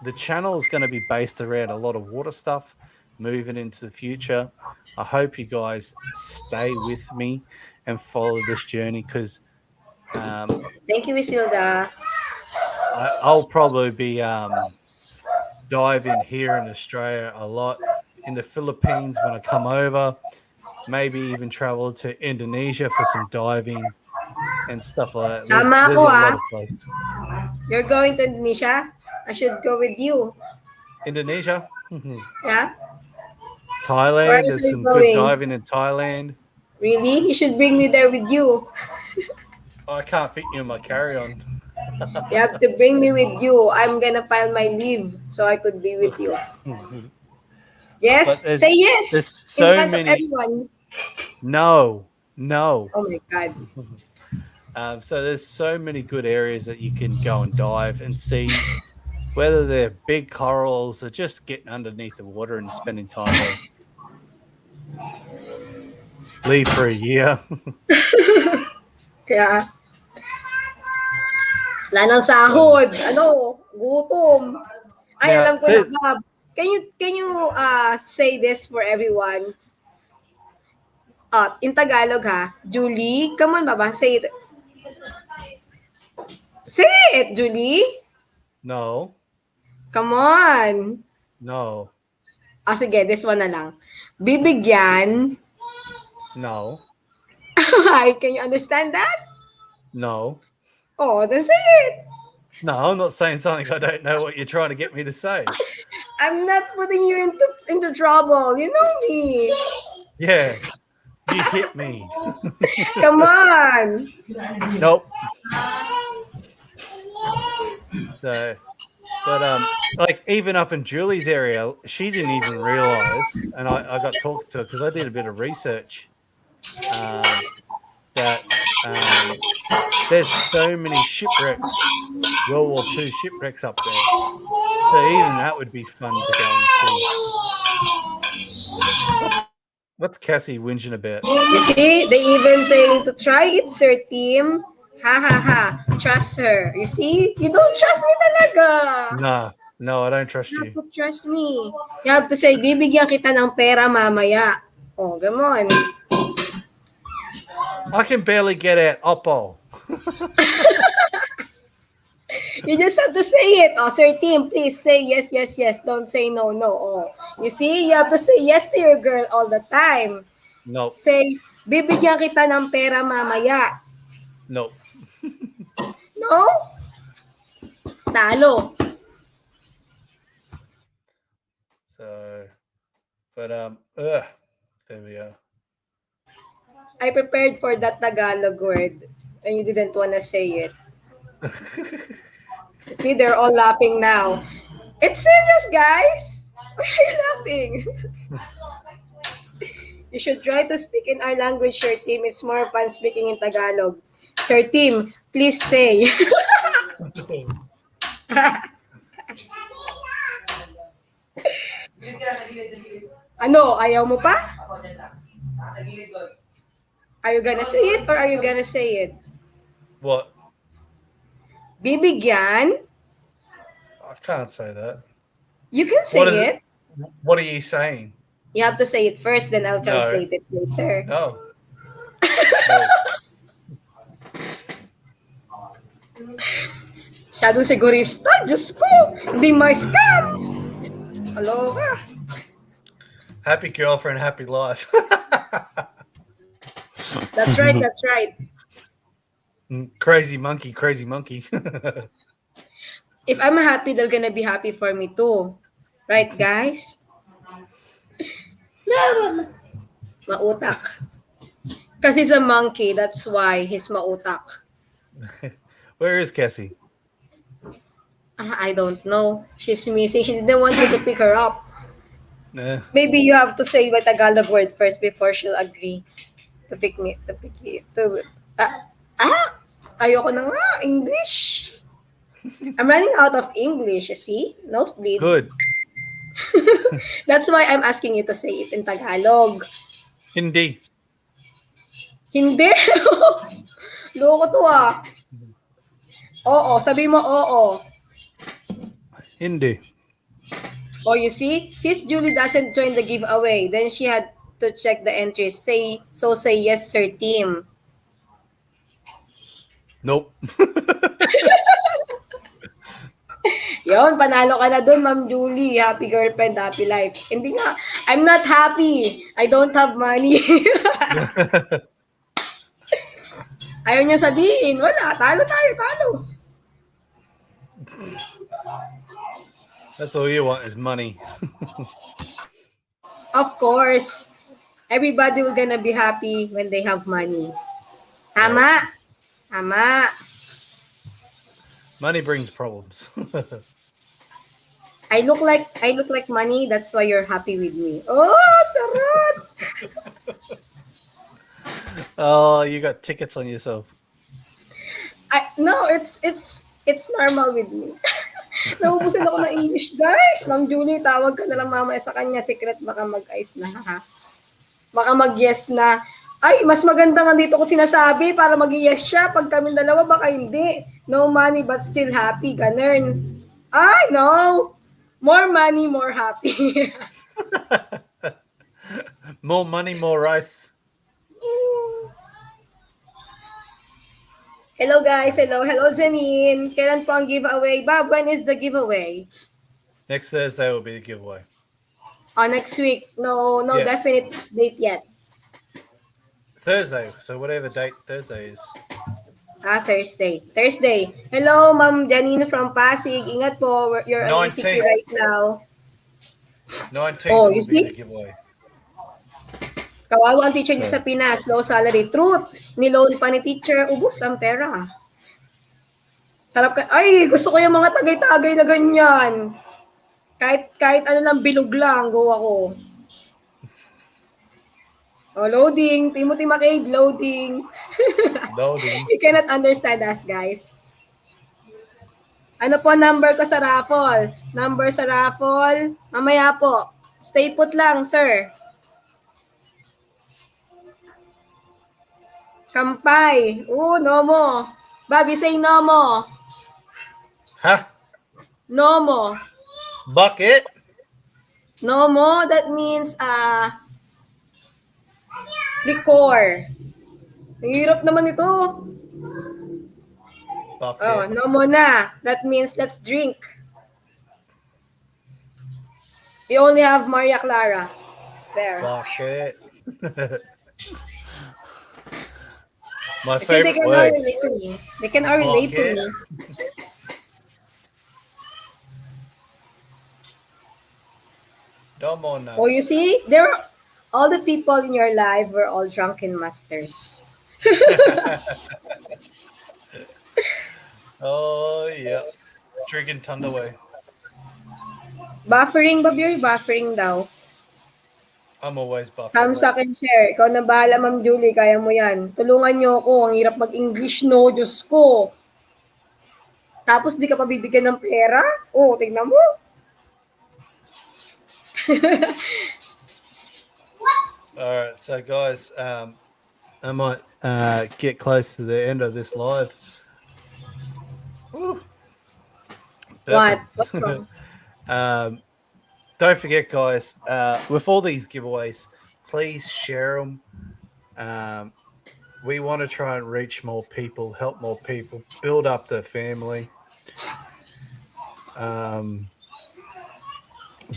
The channel is going to be based around a lot of water stuff moving into the future. I hope you guys stay with me and follow this journey, because Thank you, Isilda. I'll probably be diving here in Australia a lot, in the Philippines when I come over, maybe even travel to Indonesia for some diving and stuff like that. Sama There's ako, a lot ah. of places. You're going to Indonesia? I should go with you. Indonesia, Yeah? Where Thailand. else There's are you some good going? diving in Thailand. Really? You should bring me there with you. I can't fit you in my carry-on. You have to bring me with you. I'm gonna file my leave so I could be with you. Yes? But Say yes! there's In so front of many. everyone. No. Oh my God. So there's so many good areas that you can go and dive and see, whether they're big corals or just getting underneath the water and spending time there. Leave for a year. Yeah. Wala nang sahod. Ano? Gutom. Ay, Now, alam ko na, Bob. Can you say this for everyone? In Tagalog, ha? Julie, come on, Baba. Say it. Say it, Julie. No. Come on. No. Sige, this one na lang. Bibigyan. No. Can you understand that? No. Oh, that's it. No, I'm not saying something I don't know what you're trying to get me to say. I'm not putting you into trouble. You know me. Yeah. You hit me. Come on. Nope. So, but like even up in Julie's area, she didn't even realize, and I got talked to her because I did a bit of research, that there's so many shipwrecks, World War II shipwrecks up there. So even that would be fun to go and see. What's Cassie whinging about? You see, they even saying to try it, Sir Tim. Ha ha ha. Trust her. You see? You don't trust me talaga. No, I don't trust You you. have to trust me. You have to say, bibigyan kita ng pera mamaya. Oh, gamon. I can barely get out Oppo. You just have to say it. Oh, Sir Tim, please say yes, yes, yes. Don't say no, no. Oh, you see, you have to say yes to your girl all the time. Nope. Say, bibigyan kita ng pera mamaya. Nope. No? Talo. So, but there we are. I prepared for that Tagalog word and you didn't want to say it. See, they're all laughing now. It's serious, guys. Why are you laughing? You should try to speak in our language, Sir Tim. It's more fun speaking in Tagalog. Sir Tim, please say. Ano, ayaw mo pa? Are you gonna say it or are you gonna say it? What? Bibigyan? I can't say that. You can say What is it. What are you saying? You have to say it first, then I'll translate it later. Oh. Masyadong sigurista. Diyos ko, hindi ma-scam. Hello ka. Happy girlfriend, happy life. That's right, that's right. Crazy monkey, crazy monkey. If I'm happy, they're gonna be happy for me too. Right, guys? Mautak. Kasi he's a monkey, that's why he's mautak. Where is Cassie? I don't know. She's missing. She didn't want me to pick her up. Nah. Maybe you have to say the Tagalog word first before she'll agree to pick me. Ayoko na nga, English. I'm running out of English, see? Nosebleed. Good. That's why I'm asking you to say it in Tagalog. Hindi. Hindi. Loko to ah. Oo, sabi mo oo. Hindi. Oh, you see? Since Julie doesn't join the giveaway, then she had to check the entries. Say yes, Sir Tim. Nope. Yon, panalo ka na dun, Ma'am Julie. Happy girlfriend, happy life. Hindi nga. I'm not happy. I don't have money. Ayaw niya sabihin. Wala. Talo tayo, talo. That's all you want is money. Of course. Everybody will gonna be happy when they have money. Tama. Tama. Money brings problems. I look like money. That's why you're happy with me. Oh, charot! Oh, you got tickets on yourself. No, it's normal with me. Naubusan ako ng English, guys. Ma'am Julie, tawag ka na lang mamaya sa kanya. Secret, baka mag-ice na, ha? Baka mag-yes na. Ay, mas maganda nga dito ko sinasabi para mag-yes siya. Pag kami dalawa, baka hindi. No money but still happy. Ganun. Ay, no. More money, more happy. More money, more rice. Hello, guys. Hello. Hello, Janine. Kailan po ang giveaway? Bob, when is the giveaway? Next Thursday will be the giveaway. Oh, next week. No Yeah. definite date yet. Thursday. So whatever date Thursday is. Thursday. Hello, Ma'am Janine from Pasig. Ingat po. You're on ECQ 19th. right now. 19th Oh, will you be see? the giveaway. Kawawa ang teacher niyo sa Pinas. Low salary. Truth. Niloan pa ni teacher. Ubus ang pera. Sarap ka. Ay, gusto ko yung mga tagay-tagay na ganyan. Kahit ano lang, bilog lang. Go ako. Oh, loading. Timothy McCabe, loading. Loading. You cannot understand us, guys. Ano po number ko sa raffle? Number sa raffle? Mamaya po. Stay put lang, sir. Kampay. No mo. Bobby, say no mo. Ha? No mo. Bucket? No mo, that means, liquor. Ang hirap naman ito. Bucket. Oh, no mo na. That means let's drink. You only have Maria Clara. There. Bucket. My See, they favorite can all word. relate to me. They can all relate to me. Don't mind that. Oh, you see? All the people in your life were all drunken masters. Oh, yeah. Drinking Thunderway. Buffering ba, Beer? Buffering daw. I'm always buffering. Thumbs up and share. Ikaw na bahala, Ma'am Julie. Kaya mo yan. Tulungan niyo ako. Ang hirap mag-English, no? Diyos ko. Tapos di ka pa bibigyan ng pera? Oh, tingnan mo. All right, so guys, I might get close to the end of this live. Woo. What? What's wrong? Don't forget, guys, with all these giveaways, please share them. We want to try and reach more people, help more people, build up the family.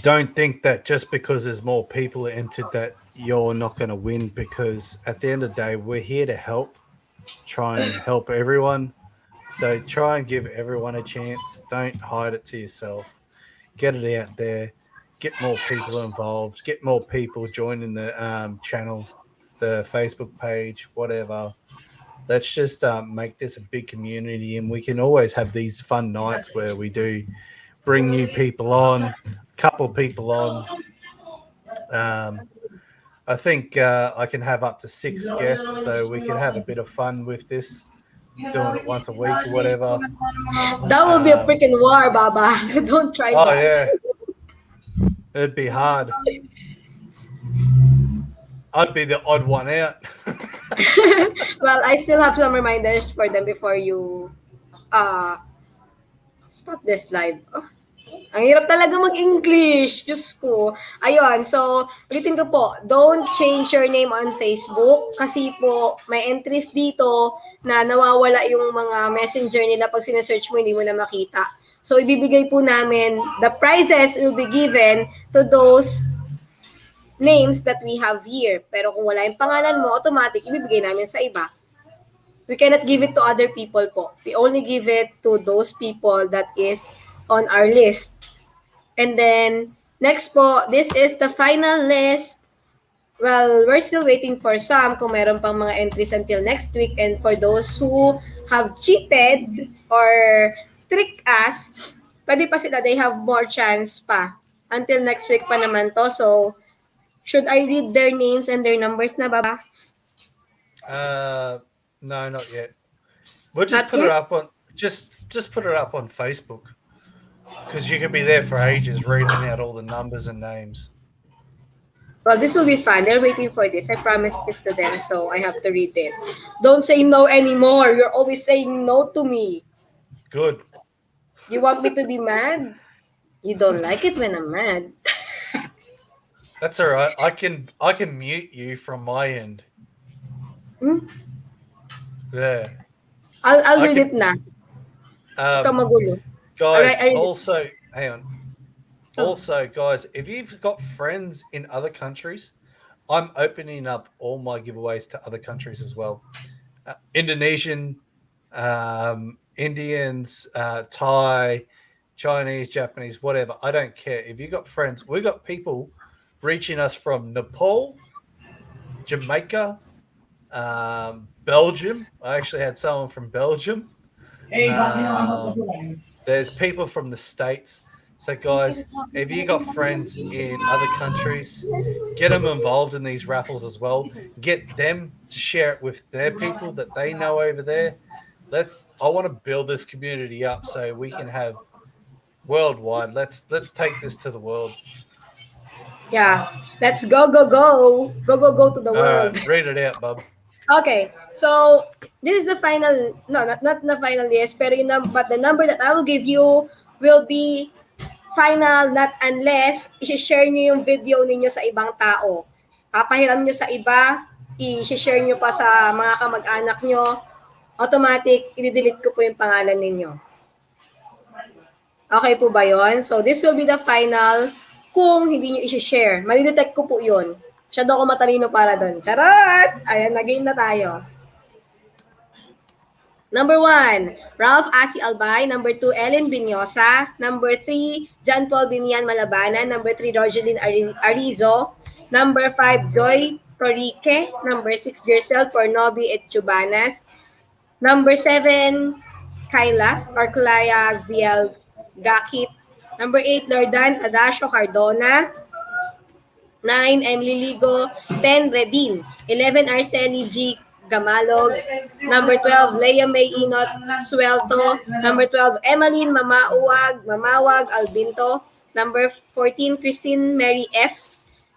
Don't think that just because there's more people entered that you're not going to win, because at the end of the day, we're here to help, try and help everyone. So try and give everyone a chance. Don't hide it to yourself. Get it out there. Get more people involved. Get more people joining the channel, the Facebook page, whatever. Let's just make this a big community, and we can always have these fun nights where we do bring new people on, couple people on. I think I can have up to 6 guests, so we can have a bit of fun with this, doing it once a week or whatever. That will be a freaking war, Baba. Don't try Oh, that. yeah. It'd be hard. I'd be the odd one out. Well, I still have some reminders for them before you stop this live. Oh, ang hirap talaga mag-English. Diyos ko. Ayun, so, ulitin ko po, don't change your name on Facebook kasi po, may entries dito na nawawala yung mga messenger nila pag sinesearch mo, hindi mo na makita. So, ibibigay po namin, the prizes will be given to those names that we have here. Pero kung wala yung pangalan mo, automatic, ibibigay namin sa iba. We cannot give it to other people po. We only give it to those people that is on our list. And then, next po, this is the final list. Well, we're still waiting for some kung meron pang mga entries until next week. And for those who have cheated or tricked us, pwede pa sila, they have more chance pa. Until next week pa naman to. So, should I read their names and their numbers na, Baba? No, not yet. We'll just Not put yet? it up on just put it up on Facebook, because you could be there for ages reading out all the numbers and names. Well, this will be fun. They're waiting for this. I promised this to them, so I have to read it. Don't say no anymore. You're always saying no to me. Good. You want me to be mad? You don't like it when I'm mad. That's all right. I can mute you from my end. Hmm? Yeah. I'll I read can- it na. Ito magulo. Guys, Alright, also, hang on. Also, guys, if you've got friends in other countries, I'm opening up all my giveaways to other countries as well. Indonesian, Indians, Thai, Chinese, Japanese, whatever. I don't care. If you got friends, we got people reaching us from Nepal, Jamaica, Belgium. I actually had someone from Belgium. There's people from the States. So, guys, if you got friends in other countries, get them involved in these raffles as well. Get them to share it with their people that they know over there. I want to build this community up so we can have worldwide. Let's take this to the world. Yeah. Let's go, go, go. Go, go, go to the world. Read it out, bub. Okay. So, this is the final, no, not the final list, pero but the number that I will give you will be final, not unless i-share nyo yung video ninyo sa ibang tao. Papahiram nyo sa iba, i-share nyo pa sa mga kamag-anak nyo, automatic, i-delete ko po yung pangalan ninyo. Okay po ba yon? So, this will be the final kung hindi nyo i-share. Malidetect ko po yun. Masyado ako matalino para doon. Charot! Ayan, nag-game na tayo. Number 1, Ralph Asi Albay. Number 2, Ellen Binyosa. Number 3, John Paul Binian Malabanan. Number 3, Rogeline Arizo. Number 5, Joy Torique. Number 6, Gercel Pornobi et Chubanas. Number 7, Kyla or Claya Viel Gakit. Number 8, Lordan Adasio Cardona. 9, Emily Ligo. 10, Redin. 11, Arceli G. Gamalog. Number 12, Leia May Inot Suelto. Number 12, Emmeline Mamawag Albinto. Number 14, Christine Mary F.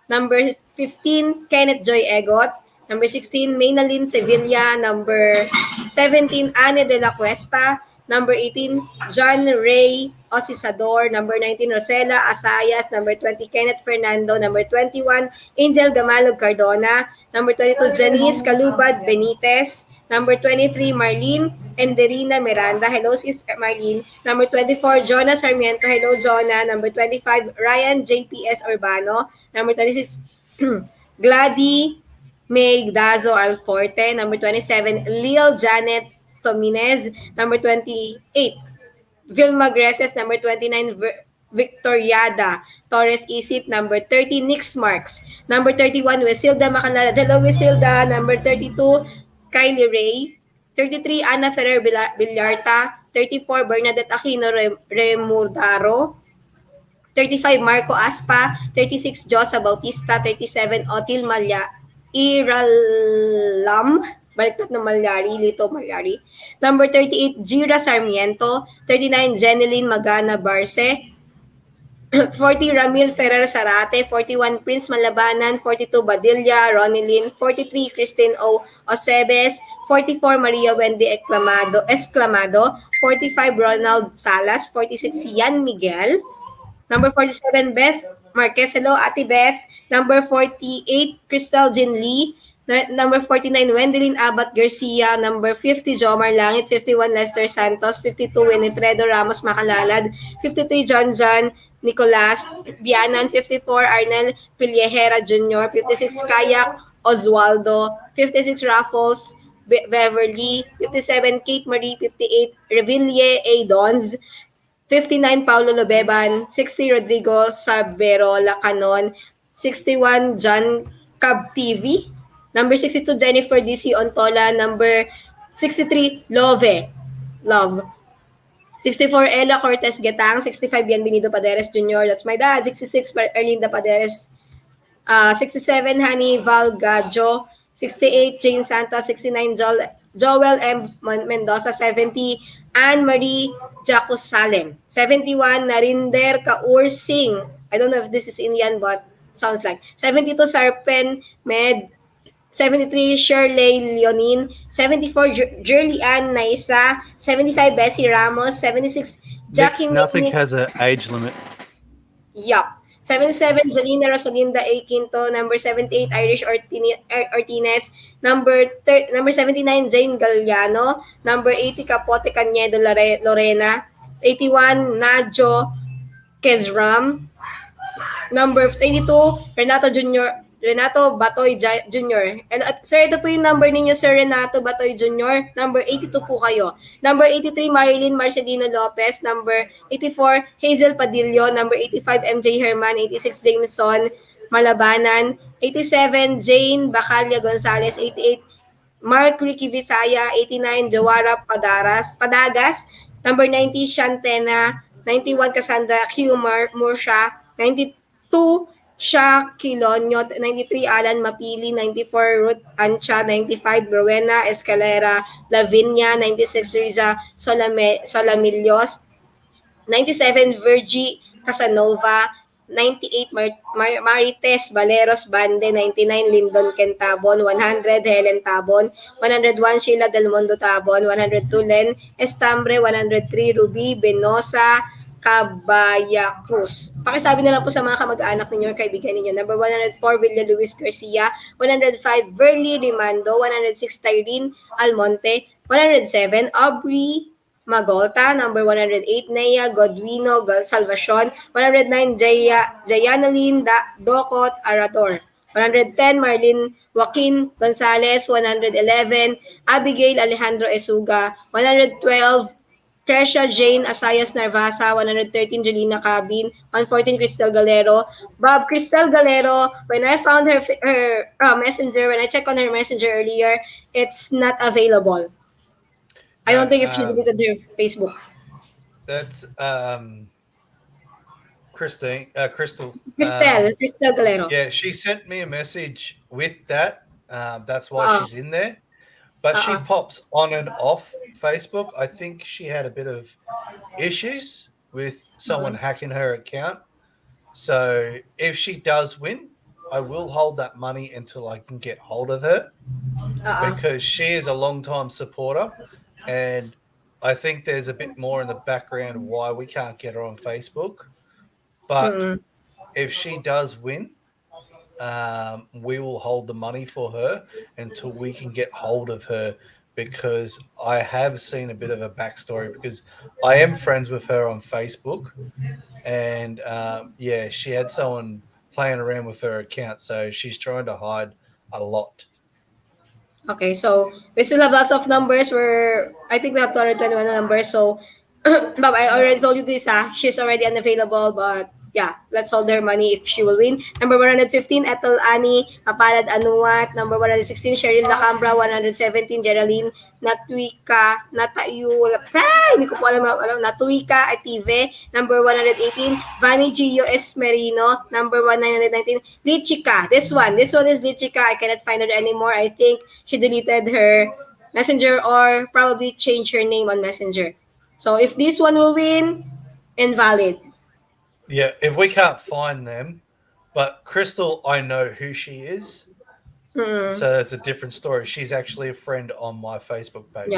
Number 15, Kenneth Joy Egot. Number 16, Maynalyn Sevilla. Number 17, Anne de la Cuesta. Number 18, John Ray Osisador. Number 19, Rosella Asayas. Number 20, Kenneth Fernando. Number 21, Angel Gamalog Cardona. Number 22, Janice Calubad Benitez. Number 23, Marlene Enderina Miranda. Hello, Sis Marlene. Number 24, Jonah Sarmiento. Hello, Jonah. Number 25, Ryan JPS Urbano. Number 26, Gladys May Dazo Alforte. Number 27, Lil Janet Tominez. Number 28, Vilma Greses. Number 29, Victoriada Torres Isip. Number 30, Nix Marks. Number 31, Wesilda Macalala. Hello, Wesilda. Number 32, Kylie Ray. 33, Ana Ferrer Villarta. 34, Bernadette Aquino Remurdaro. 35, Marco Aspa. 36, Josa Bautista. 37, Otil Iralam. Baliktad ng Malyari, Lito Malyari. Number 38, Jira Sarmiento. 39, Jeneline Magana Barce. 40, Ramil Ferrer Sarate. 41, Prince Malabanan. 42, Badilla Ronilyn. 43, Christine O. Ocebes. 44, Maria Wendy Esclamado. 45, Ronald Salas. 46, Yan Miguel. Number 47, Beth Marquez. Hello, Ate Beth. Number 48, Crystal Jean Lee. Number 49, Wendelin Abat Garcia. Number 50, Jomar Langit. 51, Lester Santos. 52, Winifredo Ramos Macalalad. 53, John Nicolas Bianan. 54, Arnel Pillejera Jr. 56, Kayak Oswaldo. 56, Raffles Beverly. 57, Kate Marie. 58, Reville A. Dons. 59, Paulo Lobeban. 60, Rodrigo Sabero Lacanon. 61, John Cab TV. Number 62, Jennifer DC Ontola. Number 63, Love. 64, Ella Cortez Getang. 65, Bienvenido Paderes Jr. That's my dad. 66, Erlinda Paderes. 67, Honey Valgajo. 68, Jane Santos. 69, Joel M. Mendoza. 70, Anne-Marie Jacos Salem. 71, Narinder Kaur Singh. I don't know if this is Indian, but sounds like. 72, Sarpen Med. 73, Shirley Leonin. 74, Jerly Ann Naisa. 75, Bessie Ramos. 76, Jackie Nothing has an age limit. Yup. 77, Janina Rosalinda A. Quinto. Number 78, Irish Ortines. Number 79, Jane Galliano. Number 80, Capote Cañedo Lorena. 81, Najo Kezram. Number 82, Renato Batoy Jr. And sir, ito po yung number ninyo, Sir Renato Batoy Jr. Number 82 po kayo. Number 83, Marilyn Marcelino Lopez. Number 84, Hazel Padillo. Number 85, MJ Herman. 86, Jameson Malabanan. 87, Jane Bacalia Gonzalez. 88, Mark Ricky Visaya. 89, Jawara Padagas. Number 90, Shantena. 91, Cassandra Q. Mursha. 92, Sha Quilonio. 93, Alan Mapili. 94, Ruth Ancha. 95, Rowena Escalera Lavinia. 96, Riza Solamilios. 97, Virgie Casanova. 98, Marites Valeros Bande. 99, Lyndon Kentabon. 100, Helen Tabon. 101, Sheila Del Mundo Tabon. 102, Len Estambre. 103, Ruby Benosa Cabaya Cruz. Pakisabi na lang po sa mga kamag-anak ninyo, kaibigan ninyo. Number 104, Villa Luis Garcia. 105, Verly Rimando. 106, Tyrene Almonte. 107, Aubrey Magolta. Number 108, Nea Godwino Salvacion. 109, Jayanaline Docot Arator. 110, Marlene Joaquin Gonzalez. 111, Abigail Alejandro Esuga. 112, Tresha Jane Asayas Narvasa, 113 Julina Cabin, 114 Cristel Galero. Bob Cristel Galero, when I found her messenger, when I checked on her messenger earlier, it's not available. I don't think if she deleted her Facebook. That's Crystal. Cristel Galero. Yeah, she sent me a message with that. That's why she's in there. But she pops on and off Facebook. I think she had a bit of issues with someone hacking her account. So if she does win, I will hold that money until I can get hold of her because she is a long-time supporter. And I think there's a bit more in the background why we can't get her on Facebook. But if she does win, we will hold the money for her until we can get hold of her, because I have seen a bit of a backstory because I am friends with her on Facebook, and she had someone playing around with her account, so she's trying to hide a lot. Okay, so we still have lots of numbers. I think we have 221 numbers. So, Bob, I already told you this. She's already unavailable, but yeah, let's hold her money if she will win. Number 115, Ethel Ani Mapalad Anuat. Number 116, Cheryl Lacambra. 117, Geraldine Natuika. Hindi ko po alam. Natuika Ative. Number 118, Vani Gio Esmerino. Number 1919, Lichika. This one is Lichika. I cannot find her anymore. I think she deleted her messenger or probably changed her name on messenger. So if this one will win, invalid. Yeah, if we can't find them, but Crystal, I know who she is. So that's a different story. She's actually a friend on my Facebook page.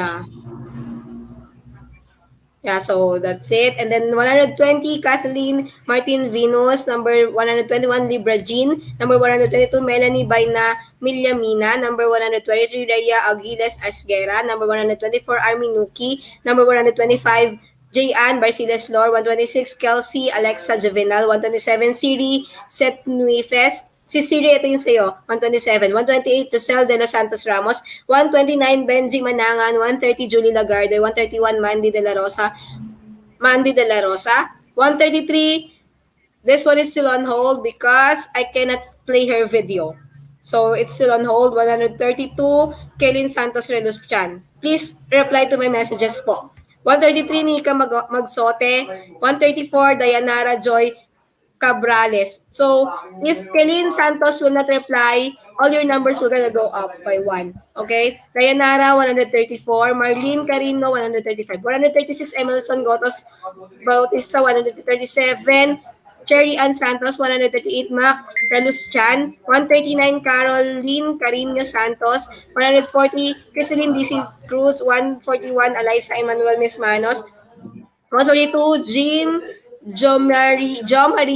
Yeah, so that's it. And then 120, Kathleen Martin Venus. Number 121, Libra Jean. Number 122, Melanie Baina Milyamina. Number 123, Rhea Aguiles Asguera. Number 124, Armin Nuki. Number 125, Jayan Barciles Lor. 126, Kelsey Alexa Juvenal. 127, Siri Seth Nuifes. Si Siri, ito yung sa'yo. 127. 128, Josel de los Santos Ramos. 129, Benji Manangan. 130, Julie Lagarde. 131, Mandy de la Rosa. 133, this one is still on hold because I cannot play her video. So it's still on hold. 132, Kaylin Santos Reluchan. Please reply to my messages po. 133, Nika Magsote. 134, Dayanara Joy Cabrales. So, if Kaylin Santos will not reply, all your numbers will gonna go up by 1. Okay? Dayanara, 134. Marlene Carino, 135. 136, Emerson Gotos Bautista, 137. Cherry Ann Santos, 138. Mac Relus Chan. 139, Caroline Carino Santos. 140, Criseline DC Cruz. 141, Eliza Emmanuel Mismanos. 142, Jim Jo Marie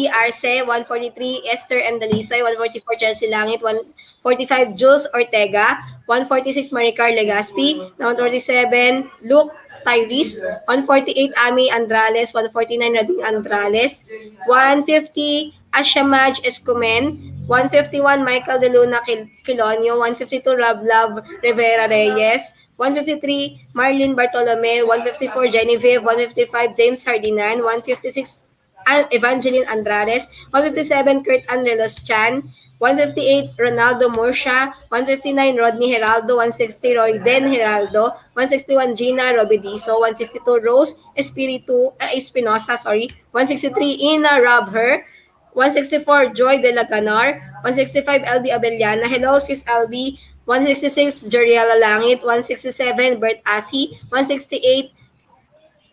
Arce. 143, Esther M. Dalisay. 144, Chelsea Langit. 145, Jules Ortega. 146, Maricar Legaspi. 147, Luke Tyrese. 148, Ami Andrales. 149, Rading Andrales. 150, Ashamaj Escumen. 151, Michael De Luna Quilonio. 152, Rob Love Rivera Reyes. 153, Marlene Bartolome. 154, Genevieve. 155, James Sardinan. 156, Evangeline Andrades. 157, Kurt Anrelos Chan. 158, Ronaldo Murcia. 159, Rodney Heraldo. 160, Royden Heraldo. 161, Gina Robedizo. 162, Rose Espinosa. 163, Ina Robher. 164, Joy De La Ganar. 165, LB Abellana. Hello, Sis LB. 166, Joriela Langit. 167, Bert Asi. 168,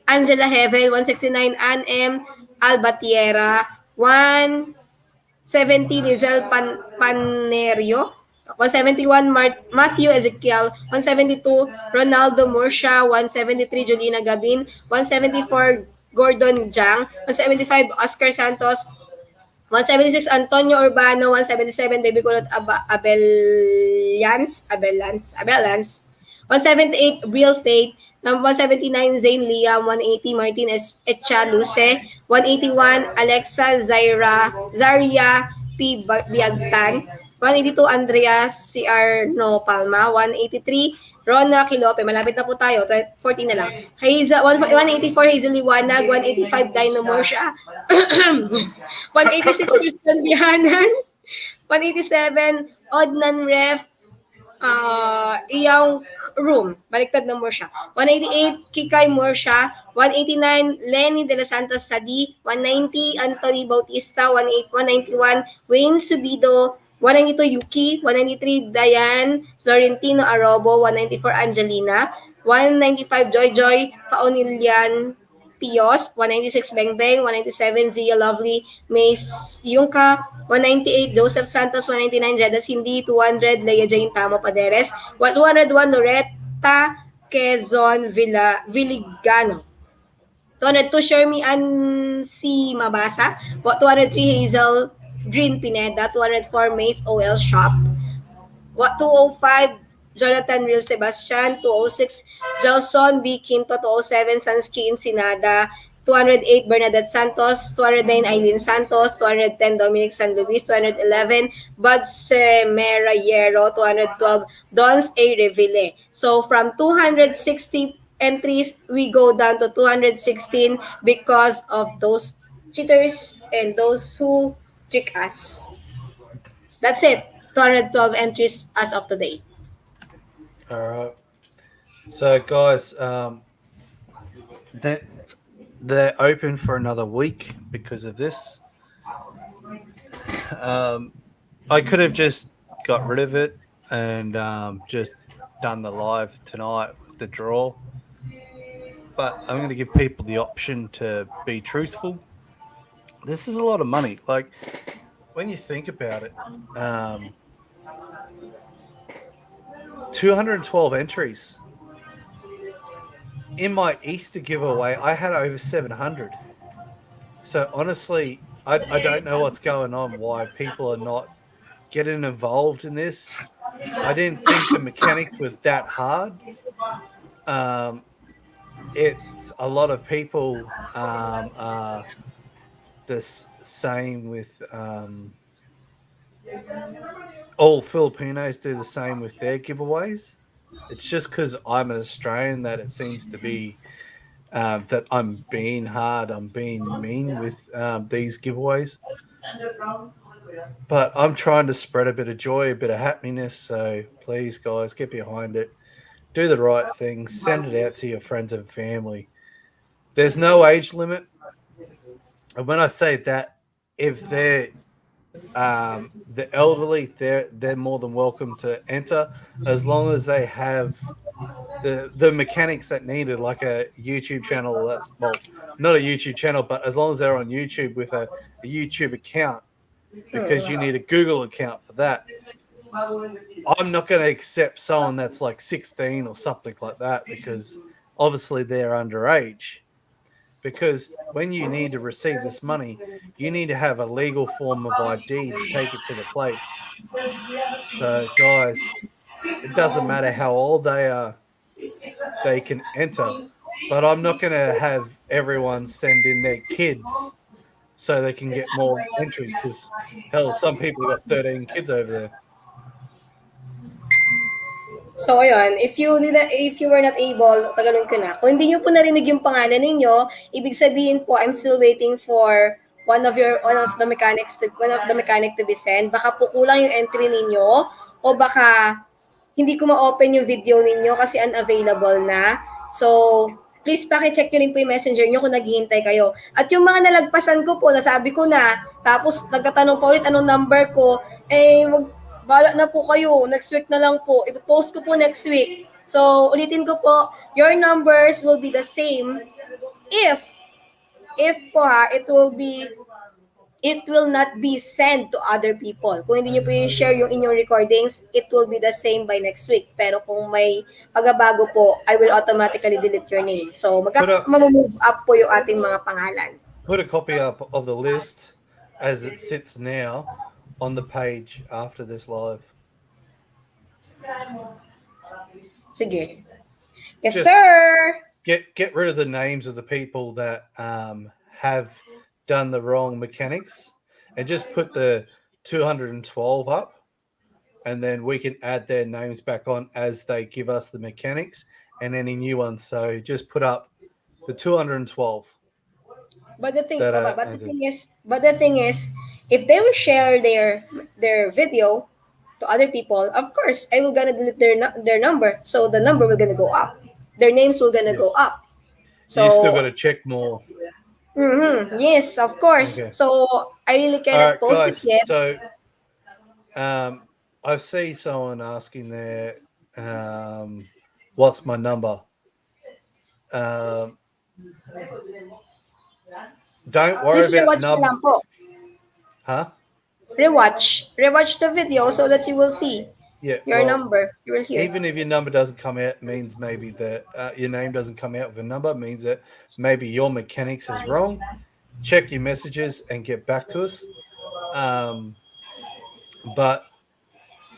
Angela Hevel. 169, Ann M. Albatiera. 170, Lizelle Panerio. 171, Matthew Ezekiel. 172, Ronaldo Murcia. 173, Julina Gabin. 174, Gordon Jang. 175, Oscar Santos. 176, Antonio Urbano. 177, Baby Kulot Abelans. 178, Real Faith. 179, Zane Liam. 180, Martin Echaluce. 181, Alexa Zaria P. Biagtan. 182, Andreas CR No Palma. 183, Rona Quilope. Malapit na po tayo. 14 na lang. 184, Hazel Liwanag. 185, Dino Morsha. 186, Christian Bihanan. 187, Odnan Ref. Iyang Room. Baliktad na Morsha. 188, Kikay Morsha. 189, Lenny De Los Santos Sadi. 190, Anthony Bautista. 191, Wayne Subido. 192, Yuki. 193, Diane Florentino Arobo. 194, Angelina. 195, Joy Joy Paonilian Pios. 196, Beng Beng. 197, Zia Lovely Mace Yungka. 198, Joseph Santos. 199, Jeda Cindy. 200, Leia Jane Tamo Paderes. 201, Loretta Quezon Villigano. 202, Shermy Ansi Mabasa. 203, Hazel Green Pineda. 204, Mace OL Shop. 205, Jonathan Real Sebastian. 206, Gelson B. Quinto. 207, Sansky Ensenada. 208, Bernadette Santos. 209, Aileen Santos. 210, Dominic San Luis. 211, Bud Semerayero. 212, Dons A. Reville. So from 260 entries, we go down to 216 because of those cheaters and those who trick us. That's it. 212 entries as of today. All right. So, guys, they're open for another week because of this. I could have just got rid of it and just done the live tonight with the draw. But I'm going to give people the option to be truthful. This is a lot of money. Like, when you think about it, 212 entries. In my Easter giveaway, I had over 700. So honestly, I don't know what's going on, why people are not getting involved in this. I didn't think the mechanics were that hard. It's a lot of people are the same with all Filipinos do the same with their giveaways. It's just because I'm an Australian that it seems to be that I'm being hard, I'm being mean with these giveaways. But I'm trying to spread a bit of joy, a bit of happiness. So please, guys, get behind it. Do the right thing. Send it out to your friends and family. There's no age limit. And when I say that, if they're the elderly, they're more than welcome to enter, as long as they have the mechanics that needed, like a YouTube channel. That's, well, not a YouTube channel, but as long as they're on YouTube with a YouTube account, because you need a Google account for that. I'm not going to accept someone that's like 16 or something like that, because obviously they're underage. Because when you need to receive this money, you need to have a legal form of ID to take it to the place. So, guys, it doesn't matter how old they are, they can enter. But I'm not going to have everyone send in their kids so they can get more entries, because, hell, some people got 13 kids over there. So, ayun, if you were not able, tagalog ko na, kung hindi nyo po narinig yung pangalan ninyo, ibig sabihin po, I'm still waiting for one of the mechanic to be sent. Baka po kulang yung entry ninyo, o baka hindi ko ma-open yung video ninyo kasi unavailable na. So, please paki-check nyo rin po yung messenger nyo kung naghihintay kayo. At yung mga nalagpasan ko po, nasabi ko na, tapos nagtatanong pa ulit anong number ko, bala na po kayo, next week na lang po. Ipopost ko po next week. So, ulitin ko po, your numbers will be the same if po it will not be sent to other people. Kung hindi nyo po i-share yung inyong recordings, it will be the same by next week. Pero kung may pagbabago po, I will automatically delete your name. So, mag-move up po yung ating mga pangalan. Put a copy up of the list as it sits now on the page after this live. Sige. Yes, sir. Get rid of the names of the people that have done the wrong mechanics, and just put the 212 up, and then we can add their names back on as they give us the mechanics and any new ones. So just put up the 212 But the thing, that Papa, are but the added. thing is, if they will share their video to other people, of course, I will gonna delete their number, so the number will gonna go up. Their names will gonna Yeah. go up. You still got So, to check more. yes, of course. Okay. So I really All cannot right, post it guys. yet. So I see someone asking there, what's my number? Don't worry Please about rewatch na lang po. Huh? Rewatch the video so that you will see Yeah. your Well, number. You will hear. even if your number doesn't come out, it means maybe that your name doesn't come out with a number. It means that maybe your mechanics is wrong. Check your messages and get back to us. But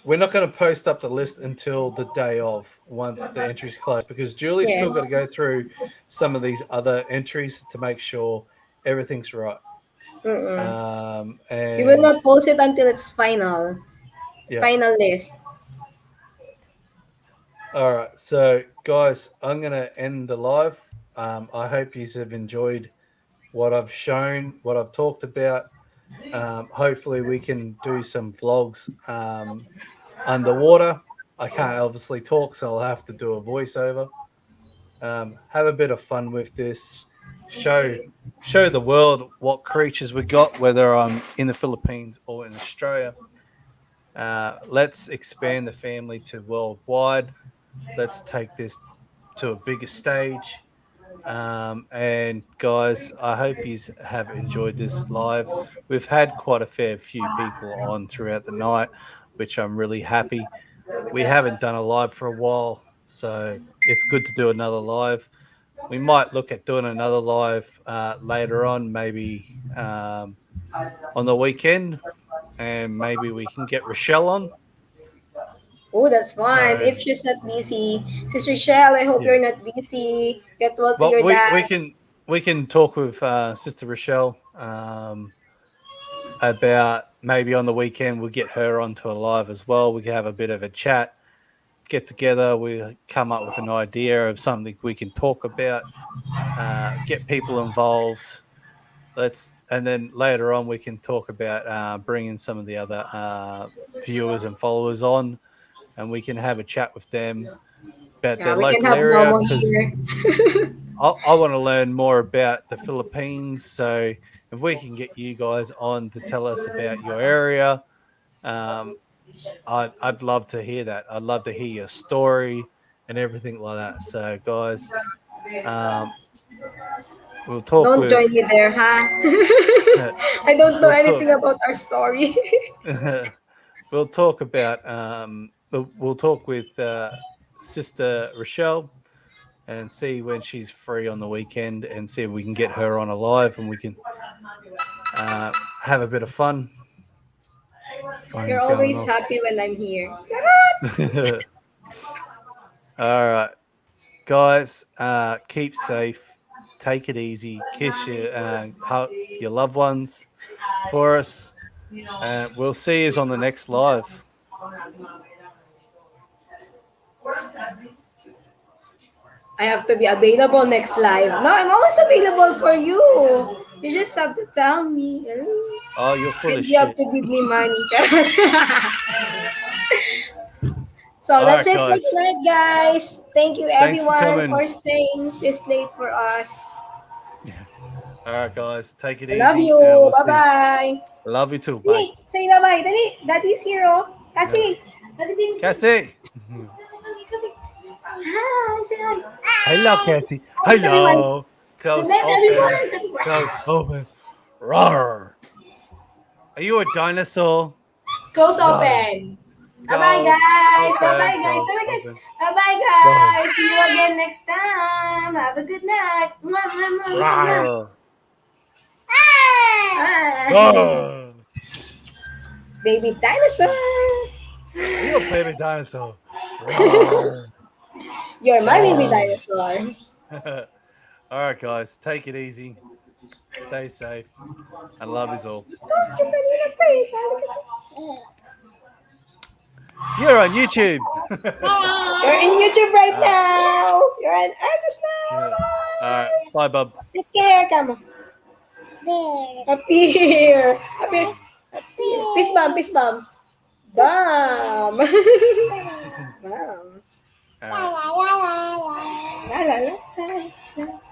we're not going to post up the list until the day of, once the entries close, because Julie's still Yes. got to go through some of these other entries to make sure everything's right. And We will not post it until it's final. Yeah. Final list. All right, so guys, I'm going to end the live. I hope you have enjoyed what I've shown, what I've talked about. Hopefully, we can do some vlogs underwater. I can't obviously talk, so I'll have to do a voiceover. Have a bit of fun with this. Show the world what creatures we got, whether I'm in the Philippines or in Australia. Let's expand the family to worldwide. Let's take this to a bigger stage. And guys, I hope you have enjoyed this live. We've had quite a fair few people on throughout the night, which I'm really happy. We haven't done a live for a while, so it's good to do another live. We might look at doing another live later on, maybe on the weekend, and maybe we can get Rochelle on. Oh, that's fine. So- If she's not busy, Sister Rochelle, I hope Yeah. you're not busy. Get well to Well, your we dad. can talk with Sister Rochelle about maybe on the weekend we'll get her onto a live as well. We can have a bit of a chat, get together. We come up with an idea of something we can talk about, get people involved. And then later on we can talk about bringing some of the other viewers and followers on, and we can have a chat with them about Yeah, their we can local have area, Domo because here. I want to learn more about the Philippines. So if we can get you guys on to tell us about your area, I'd love to hear that. I'd love to hear your story and everything like that. So guys, we'll talk Don't with. join me there, huh? I don't know We'll talk- anything about our story. we'll talk about. We'll talk with Sister Rochelle and see when she's free on the weekend, and see if we can get her on a live, and we can have a bit of fun. Phone's You're going always off. happy when I'm here. All right, guys, keep safe, take it easy, kiss your loved ones for us, and we'll see you on the next live. I have to be available next live. No, I'm always available for you. You just have to tell me. Oh, you're full And of you have shit. to give me money. So All that's right, it for guys. tonight, guys. Thank you, Thanks for everyone, coming. for staying this late for us. All right, guys, take it I easy. love you. and we'll see. Bye-bye. Love you too. Bye. Say bye-bye. Dali. Daddy's here, oh. Kasi. Daddy din. Cassie. Hi. Say hi. Hello, Cassie. Hi, Hello. Close Good night, everyone. Sabi ko, Close open. Roar. Are you a dinosaur? Close open. Bye-bye, guys. Bye-bye, guys. Bye-bye, guys. Bye-bye, guys. See you again next time. Have a good night. Mwah, mwah, mwah, mwah. Roar. Bye. Roar. Baby dinosaur. Are you a baby dinosaur? Roar. You're my baby Oh. dinosaur. All right, guys, take it easy. Stay safe. And love is all. Look, you can eat a face. Look at that. You're on YouTube. You're in YouTube right now. You're an artist now. All right. Bye, Bob. Take care. Come on. There. Up here. Up here. Up here. Peace bomb. Peace bomb. Bomb. Bomb. All La right. la la la la. La la la la.